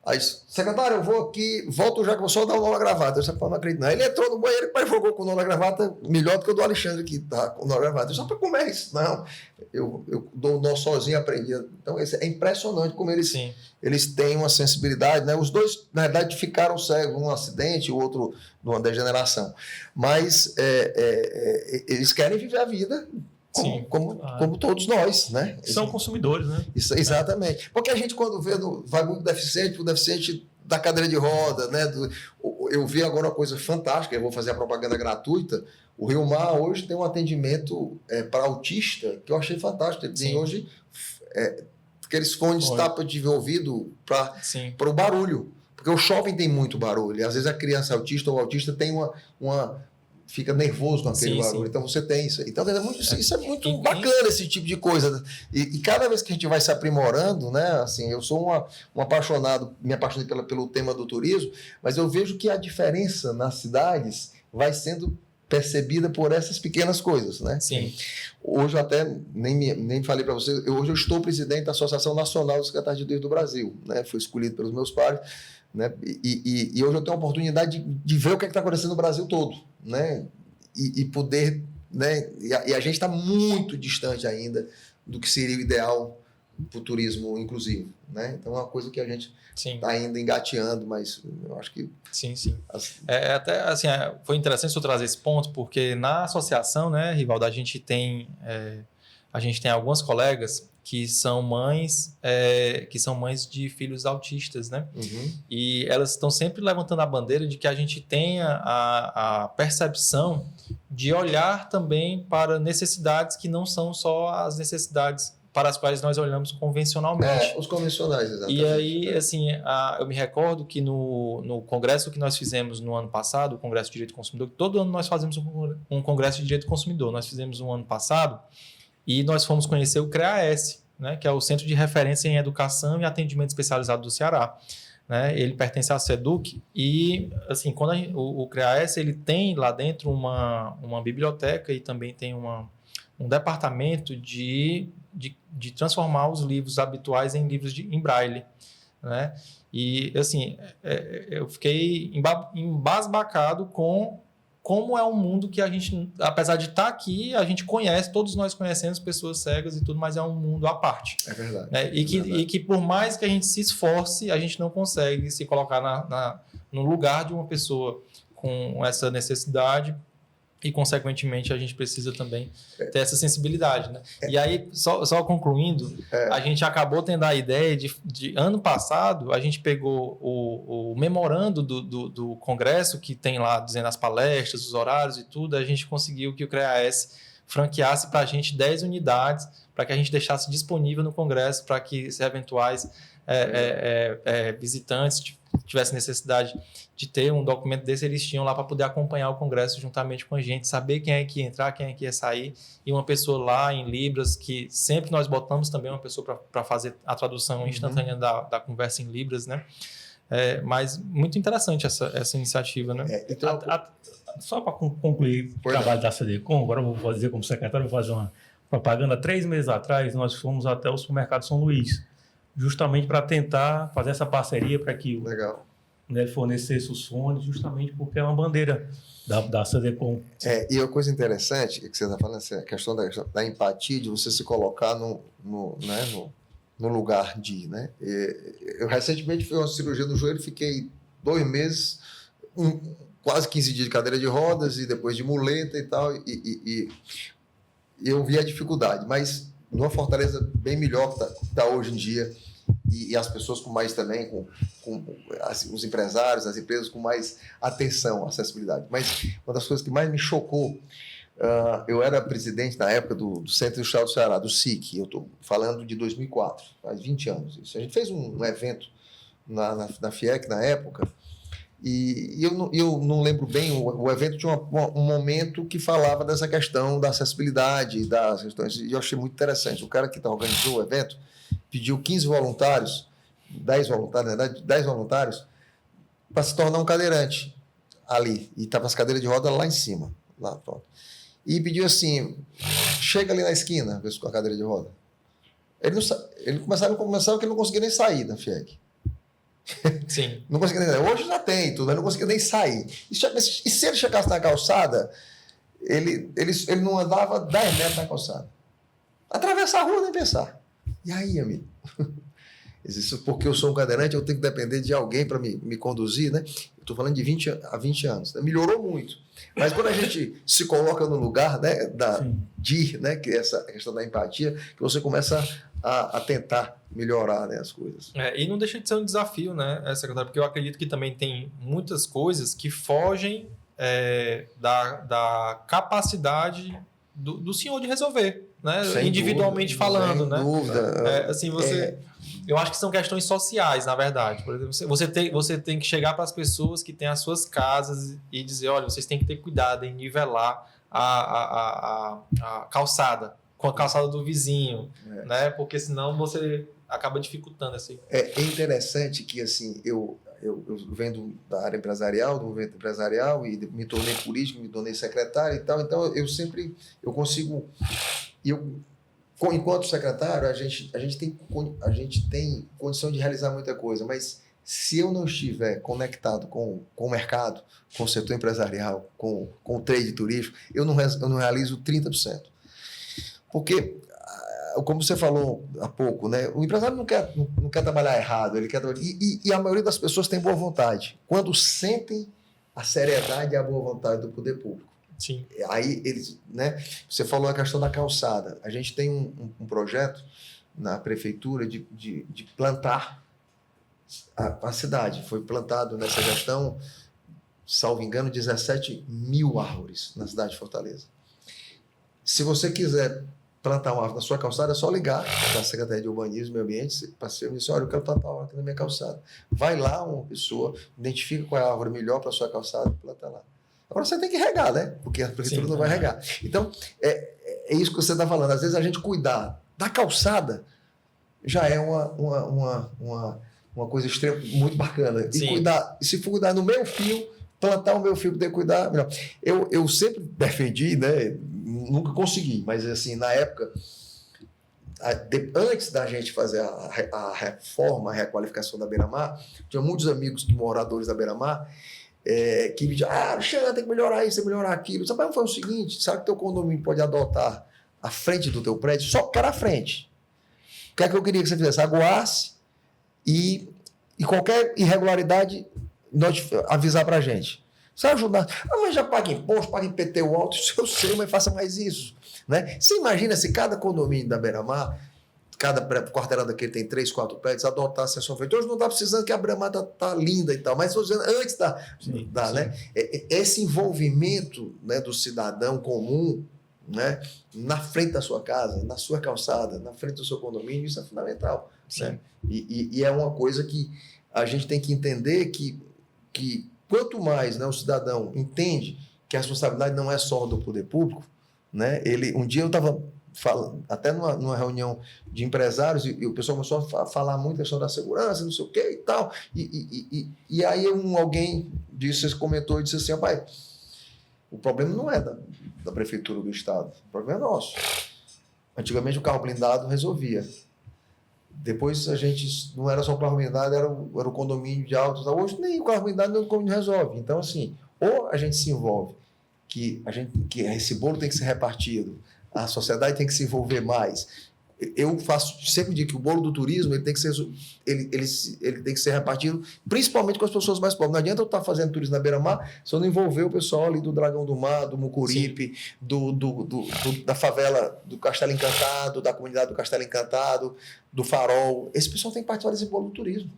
Aí, secretário, eu vou aqui, volto já que eu vou só dar o nó na gravata. Eu disse, não acredito, não. Ele entrou no banheiro e jogou com o nó na gravata, melhor do que o do Alexandre aqui, tá? Com o nó na gravata. Eu disse, para comer isso? Não, eu dou o nó sozinho, aprendi. Então, é impressionante como eles têm uma sensibilidade, né? Os 2, na verdade, ficaram cegos, um acidente, o outro numa degeneração. Mas eles querem viver a vida Sim. como todos nós, né? São consumidores, né? Isso, exatamente. Porque a gente, quando vê, vai muito deficiente, o deficiente da cadeira de roda, né? Eu vi agora uma coisa fantástica, eu vou fazer a propaganda gratuita. O Rio Mar hoje tem um atendimento para autista que eu achei fantástico. Ele tem hoje aqueles fones de tapa de ouvido para o barulho. Porque o shopping tem muito barulho. E às vezes a criança autista ou autista tem fica nervoso com aquele barulho. Sim. Então você tem isso. Então isso é muito bacana, esse tipo de coisa. E cada vez que a gente vai se aprimorando, né? Assim, eu sou um apaixonado, me apaixonei pelo tema do turismo, mas eu vejo que a diferença nas cidades vai sendo percebida por essas pequenas coisas, né? Sim. Hoje eu até nem falei para você, hoje eu estou presidente da Associação Nacional dos Secretários de Deus do Brasil, né? Fui escolhido pelos meus pares, né? E hoje eu tenho a oportunidade de ver o que está acontecendo no Brasil todo, né? E poder, né? E a gente está muito distante ainda do que seria o ideal para o turismo inclusivo, né? Então é uma coisa que a gente está ainda engateando, mas eu acho que... Sim. Até assim, foi interessante você trazer esse ponto, porque na associação, né, Rivaldo, a gente tem algumas colegas que são mães de filhos autistas, né? Uhum. E elas estão sempre levantando a bandeira de que a gente tenha a percepção de olhar também para necessidades que não são só as necessidades para as quais nós olhamos convencionalmente. Os convencionais, exatamente. E aí, assim, eu me recordo que no congresso que nós fizemos no ano passado, o Congresso de Direito do Consumidor, todo ano nós fazemos um congresso de Direito do Consumidor. Nós fizemos um ano passado e nós fomos conhecer o CREAS, né, que é o Centro de Referência em Educação e Atendimento Especializado do Ceará. Né? Ele pertence à SEDUC e, assim, quando o CREAS, ele tem lá dentro uma biblioteca e também tem um departamento de transformar os livros habituais em livros em braille, né? E, assim, eu fiquei embasbacado com como é um mundo que a gente, apesar de estar aqui, a gente conhece, todos nós conhecemos pessoas cegas e tudo, mas é um mundo à parte. É verdade. Né? E que por mais que a gente se esforce, a gente não consegue se colocar no lugar de uma pessoa com essa necessidade. E, consequentemente, a gente precisa também ter essa sensibilidade, né? E aí, só concluindo, a gente acabou tendo a ideia de ano passado, a gente pegou o memorando do congresso, que tem lá dizendo as palestras, os horários e tudo, a gente conseguiu que o CREAS franqueasse para a gente 10 unidades, para que a gente deixasse disponível no congresso, para que se eventuais visitantes tivessem necessidade de ter um documento desse, eles tinham lá para poder acompanhar o congresso juntamente com a gente, saber quem é que ia entrar, quem é que ia sair, e uma pessoa lá em Libras, que sempre nós botamos também uma pessoa para fazer a tradução instantânea da conversa em Libras, né? Mas muito interessante essa iniciativa, né? Então, só para concluir o trabalho da SEDECOM, agora eu vou fazer como secretário, vou fazer uma propaganda. 3 meses atrás, nós fomos até o supermercado São Luís, justamente para tentar fazer essa parceria para que fornecesse os fones, justamente porque é uma bandeira da SEDECOM. E uma coisa interessante que você está falando, assim, a questão da empatia, de você se colocar no lugar de... Né? Eu recentemente fiz uma cirurgia no joelho, fiquei 2 meses, quase 15 dias de cadeira de rodas e depois de muleta e tal, e eu vi a dificuldade, mas numa Fortaleza bem melhor que está hoje em dia, e as pessoas com mais também, assim, os empresários, as empresas com mais atenção à acessibilidade. Mas uma das coisas que mais me chocou, eu era presidente na época do Centro Industrial do Ceará, do SIC, eu estou falando de 2004, faz 20 anos isso. A gente fez um evento na FIEC na época, e eu não lembro bem, o evento tinha um momento que falava dessa questão da acessibilidade, das questões, e eu achei muito interessante. O cara que organizou o evento pediu 15 voluntários, 10 voluntários, na verdade, 10 voluntários, para se tornar um cadeirante ali. E estava as cadeiras de roda lá em cima. Lá, pronto. E pediu assim, chega ali na esquina, vê se com a cadeira de roda. Ele começava que ele não conseguia nem sair da FIEC. Sim. Não conseguia nem sair. Hoje já tem tudo, mas não conseguia nem sair. E se ele chegasse na calçada, ele não andava 10 metros na calçada. Atravessar a rua, nem pensar. E aí, amigo? Isso porque eu sou um cadeirante, eu tenho que depender de alguém para me conduzir, né? Estou falando de 20 a 20 anos. Né? Melhorou muito. Mas quando a gente se coloca no lugar, né, né, que é essa questão da empatia, que você começa a tentar melhorar, né, as coisas. E não deixa de ser um desafio, né, secretário? Porque eu acredito que também tem muitas coisas que fogem da capacidade do senhor de resolver, né? Sem individualmente dúvida, falando, sem né? Dúvida. Assim, eu acho que são questões sociais, na verdade. Por exemplo, você tem que chegar para as pessoas que têm as suas casas e dizer, olha, vocês têm que ter cuidado em nivelar a calçada com a calçada do vizinho, né? Porque senão você acaba dificultando assim. É interessante que, assim, eu venho da área empresarial, do movimento empresarial, e me tornei político, me tornei secretário e tal, então eu consigo, enquanto secretário, a gente tem condição de realizar muita coisa, mas se eu não estiver conectado com o mercado, com o setor empresarial, com o trade turístico, eu não realizo 30%. Porque, como você falou há pouco, né, o empresário não quer trabalhar errado, ele quer trabalhar, e a maioria das pessoas tem boa vontade, quando sentem a seriedade e a boa vontade do poder público. Sim. Aí eles, né, você falou a questão da calçada. A gente tem um projeto na prefeitura de plantar a cidade. Foi plantado nessa gestão, salvo engano, 17 mil árvores na cidade de Fortaleza. Se você quiser plantar uma árvore na sua calçada, é só ligar para a Secretaria de Urbanismo e Meio Ambiente, passeio e dizer, olha, eu quero plantar uma árvore aqui na minha calçada. Vai lá uma pessoa, identifica qual é a árvore melhor para a sua calçada e planta lá. Agora você tem que regar, né? Porque a prefeitura não vai regar. Então, é isso que você está falando. Às vezes a gente cuidar da calçada já é uma coisa muito bacana. E se for cuidar no meio fio, plantar o meu fio, poder cuidar melhor. Eu sempre defendi, né? Nunca consegui, mas assim, na época, antes da gente fazer a reforma, a requalificação da Beira-Mar, tinha muitos amigos moradores da Beira-Mar que me diziam, Alexandre, tem que melhorar isso, tem que melhorar aquilo. Sabe, mas foi o seguinte, sabe que teu condomínio pode adotar a frente do teu prédio? Só cara a frente. O que é que eu queria que você fizesse? Aguasse e qualquer irregularidade avisar pra gente. Você ajudar. Mas já paga imposto, paga IPTU alto, isso eu sei, mas faça mais isso. Né? Você imagina se cada condomínio da Beira-Mar, cada quarteirão daquele tem 3, 4 prédios, adotasse a sua frente. Hoje não está precisando, que a Beira-Mar está linda e tal, mas estou dizendo, antes sim. Né? Esse envolvimento, né, do cidadão comum, né, na frente da sua casa, na sua calçada, na frente do seu condomínio, isso é fundamental. Né? E é uma coisa que a gente tem que entender que quanto mais, né, o cidadão entende que a responsabilidade não é só do poder público, né? Um dia eu estava falando, até numa reunião de empresários, e o pessoal começou a falar muito a questão da segurança, não sei o quê e tal, e aí alguém comentou e disse assim, pai, o problema não é da prefeitura do estado, o problema é nosso. Antigamente o carro blindado resolvia. Depois a gente não era só o carro blindado, era o condomínio de altos. Hoje nem o carro blindado nem o condomínio resolve. Então, assim, ou a gente se envolve, que esse bolo tem que ser repartido, a sociedade tem que se envolver mais. Eu sempre digo que o bolo do turismo ele tem que ser repartido, principalmente com as pessoas mais pobres. Não adianta eu estar fazendo turismo na Beira-Mar se eu não envolver o pessoal ali do Dragão do Mar, do Mucuripe, da favela do Castelo Encantado, da comunidade do Castelo Encantado, do Farol. Esse pessoal tem que participar desse bolo do turismo.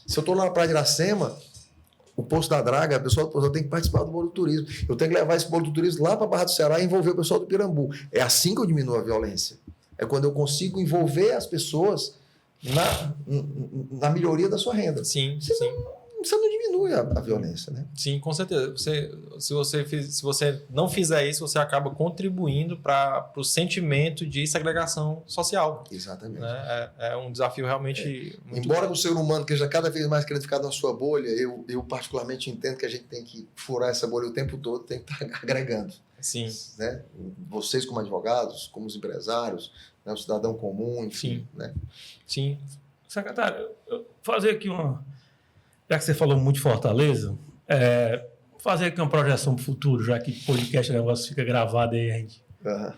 Se eu estou lá na Praia de Iracema, o Poço da Draga, o pessoal tem que participar do bolo do turismo. Eu tenho que levar esse bolo do turismo lá para a Barra do Ceará e envolver o pessoal do Pirambu. É assim que eu diminuo a violência. É quando eu consigo envolver as pessoas na melhoria da sua renda. Sim, você não diminui a violência, né? Sim, com certeza. Se você não fizer isso, você acaba contribuindo para o sentimento de segregação social. Exatamente. Né? É um desafio realmente muito Embora grande. o ser humano esteja cada vez mais querendo ficar na sua bolha, eu particularmente entendo que a gente tem que furar essa bolha o tempo todo, tem que estar agregando. Sim. Né? Vocês como advogados, como os empresários, né? O cidadão comum, enfim. Sim. Né? Sim. Secretário, eu fazer aqui já que você falou muito de Fortaleza, fazer aqui uma projeção para o futuro, já que podcast o negócio fica gravado aí, gente. Uhum.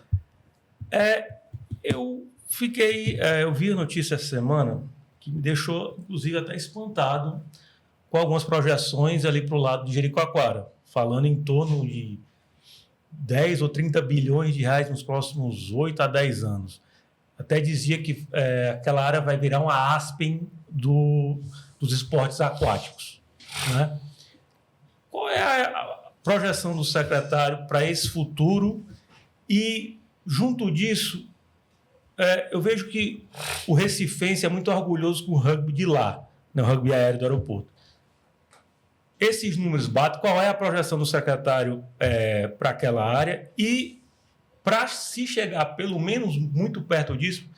Eu vi a notícia essa semana que me deixou, inclusive, até espantado com algumas projeções ali para o lado de Jericoacoara, falando em torno de 10 ou 30 bilhões de reais nos próximos 8 a 10 anos. Até dizia que aquela área vai virar uma Aspen dos esportes aquáticos, né? Qual é a projeção do secretário para esse futuro? E, junto disso, eu vejo que o recifense é muito orgulhoso com o rugby de lá, né, o rugby aéreo do aeroporto. Esses números batem, qual é a projeção do secretário para aquela área? E, para se chegar pelo menos muito perto disso,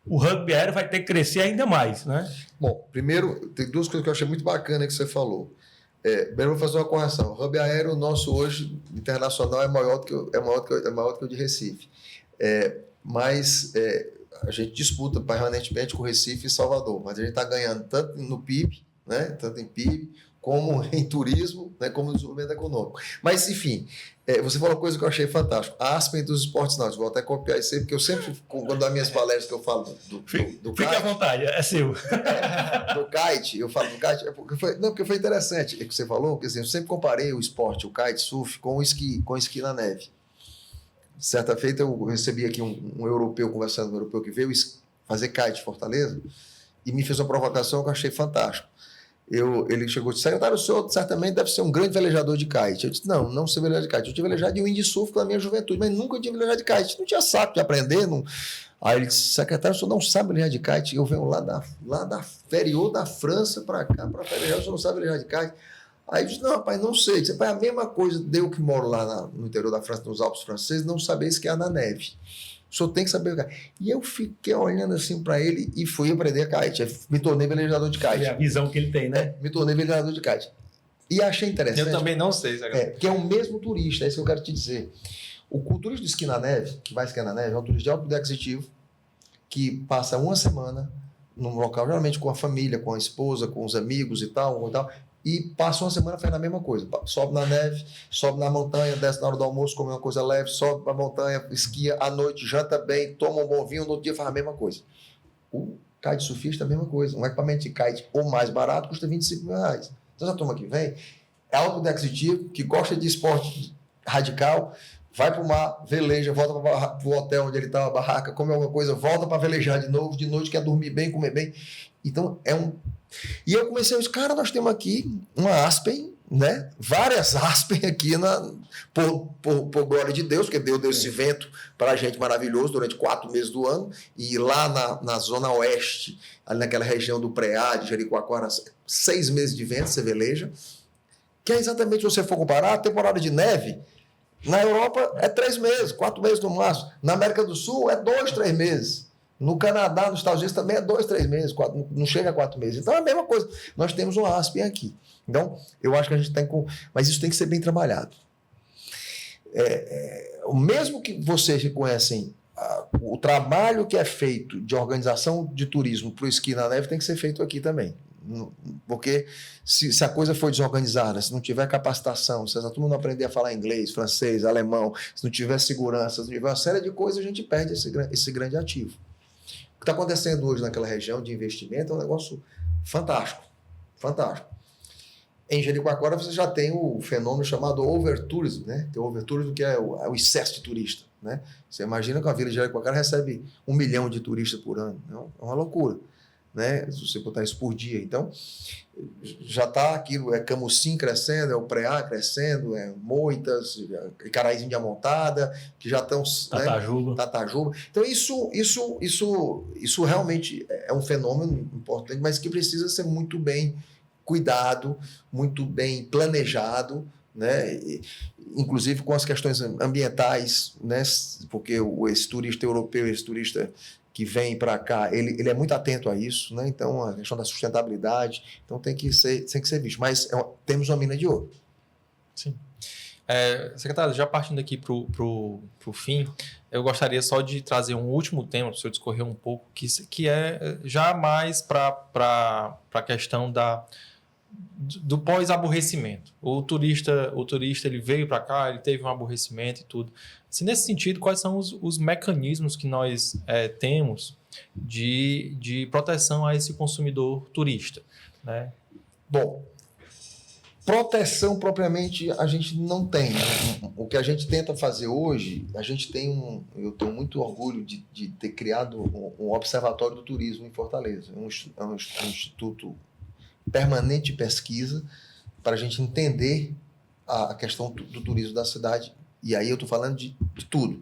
o rugby aéreo vai ter que crescer ainda mais, né? Bom, primeiro, tem duas coisas que eu achei muito bacana que você falou. Primeiro, vou fazer uma correção. O rugby aéreo nosso hoje, internacional, é maior do que o de Recife. Mas a gente disputa permanentemente com Recife e Salvador. Mas a gente está ganhando tanto no PIB, né? Tanto em PIB, como em turismo, né? Como no desenvolvimento econômico. Mas, enfim, você falou uma coisa que eu achei fantástica. A Aspen dos esportes náuticos. Vou até copiar isso aí, porque eu sempre, quando das minhas palestras que eu falo do Fique kite, à vontade, é seu. do kite, eu falo do kite, porque foi interessante o que você falou, porque assim, eu sempre comparei o esporte, o kite surf, com o esqui na neve. Certa feita eu recebi aqui um europeu, conversando com um europeu que veio fazer kite em Fortaleza, e me fez uma provocação que eu achei fantástico. Ele chegou e disse: secretário, o senhor certamente deve ser um grande velejador de kite. Eu disse: não sei velejar de kite. Eu tinha velejado de windsurf na minha juventude, mas nunca tinha velejado de kite. Não tinha saco de aprender. Não. Aí ele disse: secretário, o senhor não sabe velejar de kite? Eu venho lá da interior da França para cá para velejar, o senhor não sabe velejar de kite? Aí eu disse: não, rapaz, não sei. Disse: a mesma coisa de eu que moro lá no interior da França, nos Alpes franceses, não saber esquiar na neve. O senhor tem que saber o kite. E eu fiquei olhando assim para ele e fui aprender kite. Me tornei velejador de kite. É a visão que ele tem, né? Me tornei velejador de kite. E achei interessante. Eu também não sei, secretário. Que é o mesmo turista, é isso que eu quero te dizer. O turista de esqui na neve, que vai esquiar na neve, é um turista de alto poder aquisitivo, que passa uma semana num local, geralmente com a família, com a esposa, com os amigos e tal, e passa uma semana fazendo a mesma coisa. Sobe na neve, sobe na montanha, desce na hora do almoço, come uma coisa leve, sobe para a montanha, esquia à noite, janta bem, toma um bom vinho, no outro dia faz a mesma coisa. O kite surfista é a mesma coisa. Um equipamento de kite ou mais barato custa 25 mil reais. Então, essa turma que vem é alto poder aquisitivo, que gosta de esporte radical, vai para o mar, veleja, volta para o hotel onde ele está, a barraca, come alguma coisa, volta para velejar de novo, de noite quer dormir bem, comer bem. Então, E eu comecei a dizer: cara, nós temos aqui uma Aspen, né? Várias Aspen aqui por glória de Deus, porque Deus deu esse vento para a gente maravilhoso durante 4 meses do ano, e lá na zona oeste, ali naquela região do Preá, de Jericoacoara, 6 meses de vento, você veleja, que é exatamente, se você for comparar, a temporada de neve, na Europa é 3 meses, 4 meses no máximo, na América do Sul é 2, 3 meses, no Canadá, nos Estados Unidos também é 2, 3 meses, 4, não chega a 4 meses. Então é a mesma coisa. Nós temos um Aspen aqui. Então, eu acho que a gente tem que... Mas isso tem que ser bem trabalhado. Mesmo que vocês reconhecem o trabalho que é feito de organização de turismo para o esqui na neve, tem que ser feito aqui também. Porque se a coisa for desorganizada, se não tiver capacitação, se todo mundo aprender a falar inglês, francês, alemão, se não tiver segurança, se não tiver uma série de coisas, a gente perde esse grande ativo. O que está acontecendo hoje naquela região de investimento é um negócio fantástico. Fantástico. Em Jericoacoara você já tem o fenômeno chamado overtourism, né? Tem o overtourism, que é o excesso de turista, né? Você imagina que a vila de Jericoacoara recebe 1 milhão de turistas por ano. É uma loucura, né? Se você botar isso por dia. Então, já está aquilo, Camusim crescendo, o Preá crescendo, Moitas, Icaraízinho de Amontada, que já estão... Tatajuba. Né? Tatajuba. Então, isso realmente é um fenômeno importante, mas que precisa ser muito bem cuidado, muito bem planejado, né? Inclusive com as questões ambientais, né? Porque esse turista europeu, esse turista que vem para cá, ele é muito atento a isso, né? Então, a questão da sustentabilidade, então tem que ser visto. Mas temos uma mina de ouro. Sim. Secretário, já partindo aqui para o fim, eu gostaria só de trazer um último tema para o senhor discorrer um pouco, que é já mais para a questão do pós-aborrecimento. O turista ele veio para cá, ele teve um aborrecimento e tudo. Se nesse sentido, quais são os mecanismos que nós temos de proteção a esse consumidor turista, né? Bom, Proteção propriamente a gente não tem. O que a gente tenta fazer hoje, a gente tem eu tenho muito orgulho de ter criado um observatório do turismo em Fortaleza, um instituto permanente de pesquisa para a gente entender a questão do turismo da cidade. E aí eu estou falando de tudo.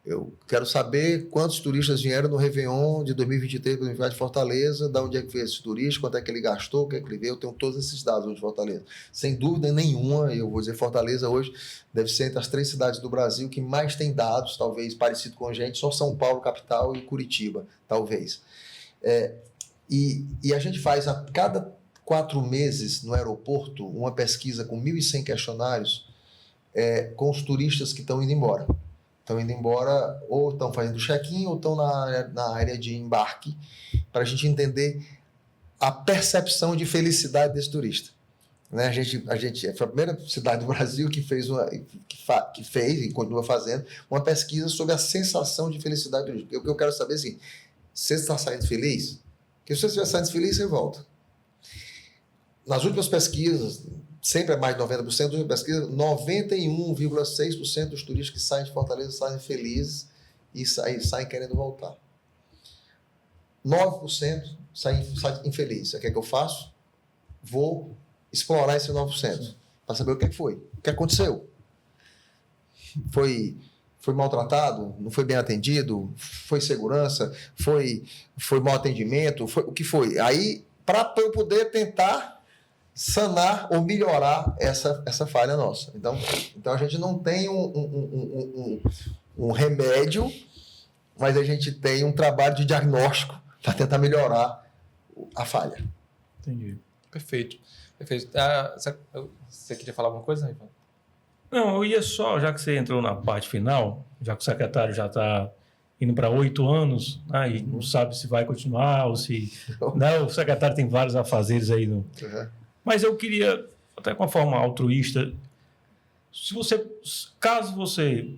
Eu quero saber quantos turistas vieram no Réveillon de 2023 para a Universidade de Fortaleza, de onde é que veio esse turista, quanto é que ele gastou, o que é que ele veio. Eu tenho todos esses dados hoje de Fortaleza. Sem dúvida nenhuma, eu vou dizer, Fortaleza hoje deve ser entre as 3 cidades do Brasil que mais tem dados, talvez parecido com a gente, só São Paulo, capital, e Curitiba, talvez. E a gente faz a cada 4 meses no aeroporto uma pesquisa com 1.100 questionários com os turistas que estão indo embora. Estão indo embora, ou estão fazendo check-in, ou estão na área de embarque, para a gente entender a percepção de felicidade desse turista. Né? A gente foi a primeira cidade do Brasil que fez e continua fazendo uma pesquisa sobre a sensação de felicidade do turista. O que eu quero saber é assim, você está saindo feliz? Porque se você estiver saindo feliz, você volta. Nas últimas pesquisas, sempre é mais de 90% das pesquisas, 91,6% dos turistas que saem de Fortaleza saem felizes e saem querendo voltar. 9% saem infelizes. O que é que eu faço? Vou explorar esse 9% para saber o que é que foi, o que aconteceu. Foi maltratado? Não foi bem atendido? Foi segurança? Foi mau atendimento? O que foi? Aí, para eu poder tentar sanar ou melhorar essa falha nossa. Então a gente não tem um remédio, mas a gente tem um trabalho de diagnóstico para tentar melhorar a falha. Entendi. Perfeito. Você queria falar alguma coisa, Ivan? Não, eu ia só, já que você entrou na parte final, já que o secretário já está indo para 8 anos, né, e não sabe se vai continuar ou se... Né, o secretário tem vários afazeres aí. Mas eu queria, até com a forma altruísta, caso você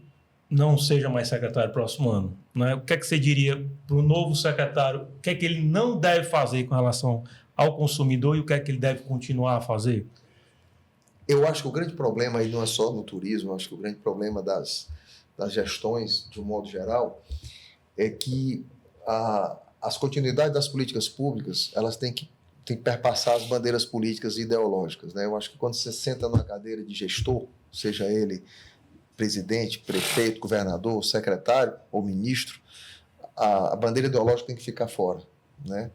não seja mais secretário próximo ano, né, o que é que você diria para o novo secretário? O que é que ele não deve fazer com relação ao consumidor e o que é que ele deve continuar a fazer? Eu acho que o grande problema aí não é só no turismo, eu acho que o grande problema das gestões, de um modo geral, é que as continuidades das políticas públicas, elas têm que perpassar as bandeiras políticas e ideológicas. Né? Eu acho que quando você senta numa cadeira de gestor, seja ele presidente, prefeito, governador, secretário ou ministro, a bandeira ideológica tem que ficar fora. Né?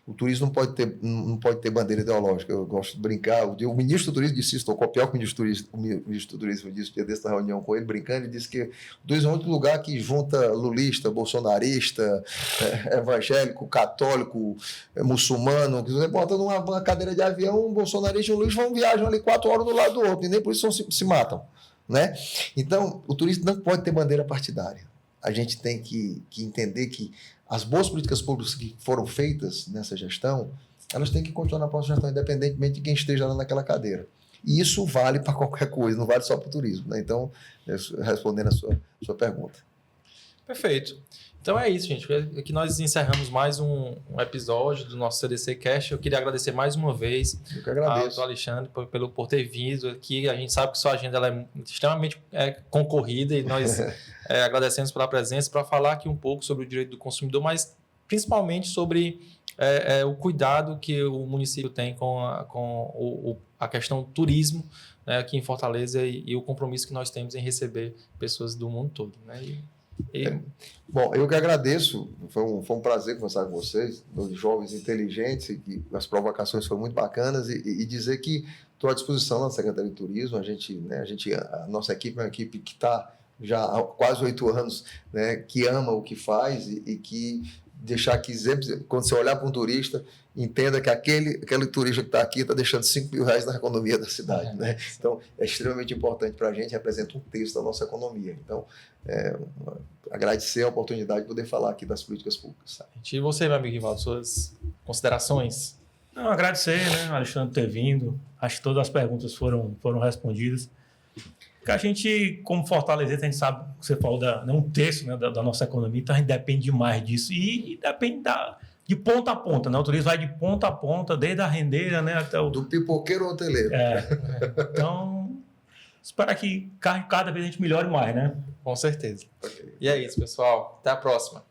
O turismo não pode ter bandeira ideológica. Eu gosto de brincar. O ministro do turismo disse isso, estou copiando o ministro do turismo disse dessa reunião com ele, brincando, ele disse que o turismo é o único lugar que junta lulista, bolsonarista, evangélico, católico, muçulmano. Que você bota numa cadeira de avião, um bolsonarista e um lulista viajam ali 4 horas do lado do outro, e nem por isso se matam. Né? Então, o turismo não pode ter bandeira partidária. A gente tem que entender que as boas políticas públicas que foram feitas nessa gestão, elas têm que continuar na próxima gestão, independentemente de quem esteja lá naquela cadeira. E isso vale para qualquer coisa, não vale só para o turismo. Né? Então, respondendo a sua pergunta. Perfeito. Então é isso, gente. Aqui nós encerramos mais um episódio do nosso CDC Cast. Eu queria agradecer mais uma vez ao Alexandre por ter vindo aqui. A gente sabe que sua agenda ela é extremamente concorrida e nós agradecemos pela presença para falar aqui um pouco sobre o direito do consumidor, mas principalmente sobre o cuidado que o município tem com a questão do turismo, né, aqui em Fortaleza e o compromisso que nós temos em receber pessoas do mundo todo. Né? Bom, eu que agradeço, foi um prazer conversar com vocês, os jovens inteligentes, e as provocações foram muito bacanas, e dizer que estou à disposição da Secretaria de Turismo. A nossa equipe é uma equipe que está já há quase 8 anos, né, que ama o que faz e que deixar aqui exemplos, quando você olhar para um turista, entenda que aquele turista que está aqui está deixando R$5.000 na economia da cidade. Né? Então, é extremamente importante para a gente, representa um terço da nossa economia. Então, agradecer a oportunidade de poder falar aqui das políticas públicas. E você, meu amigo Rivaldo, suas considerações? Não, agradecer, né, Alexandre, ter vindo. Acho que todas as perguntas foram respondidas. Porque a gente, como fortalezense, a gente sabe que você falou um terço, né, da nossa economia, então a gente depende demais disso. E depende de ponta a ponta, né? O turismo vai de ponta a ponta, desde a rendeira, né, até o... Do pipoqueiro ao hoteleiro. Então, espero que cada vez a gente melhore mais, né? Com certeza. Ok. E é isso, pessoal. Até a próxima.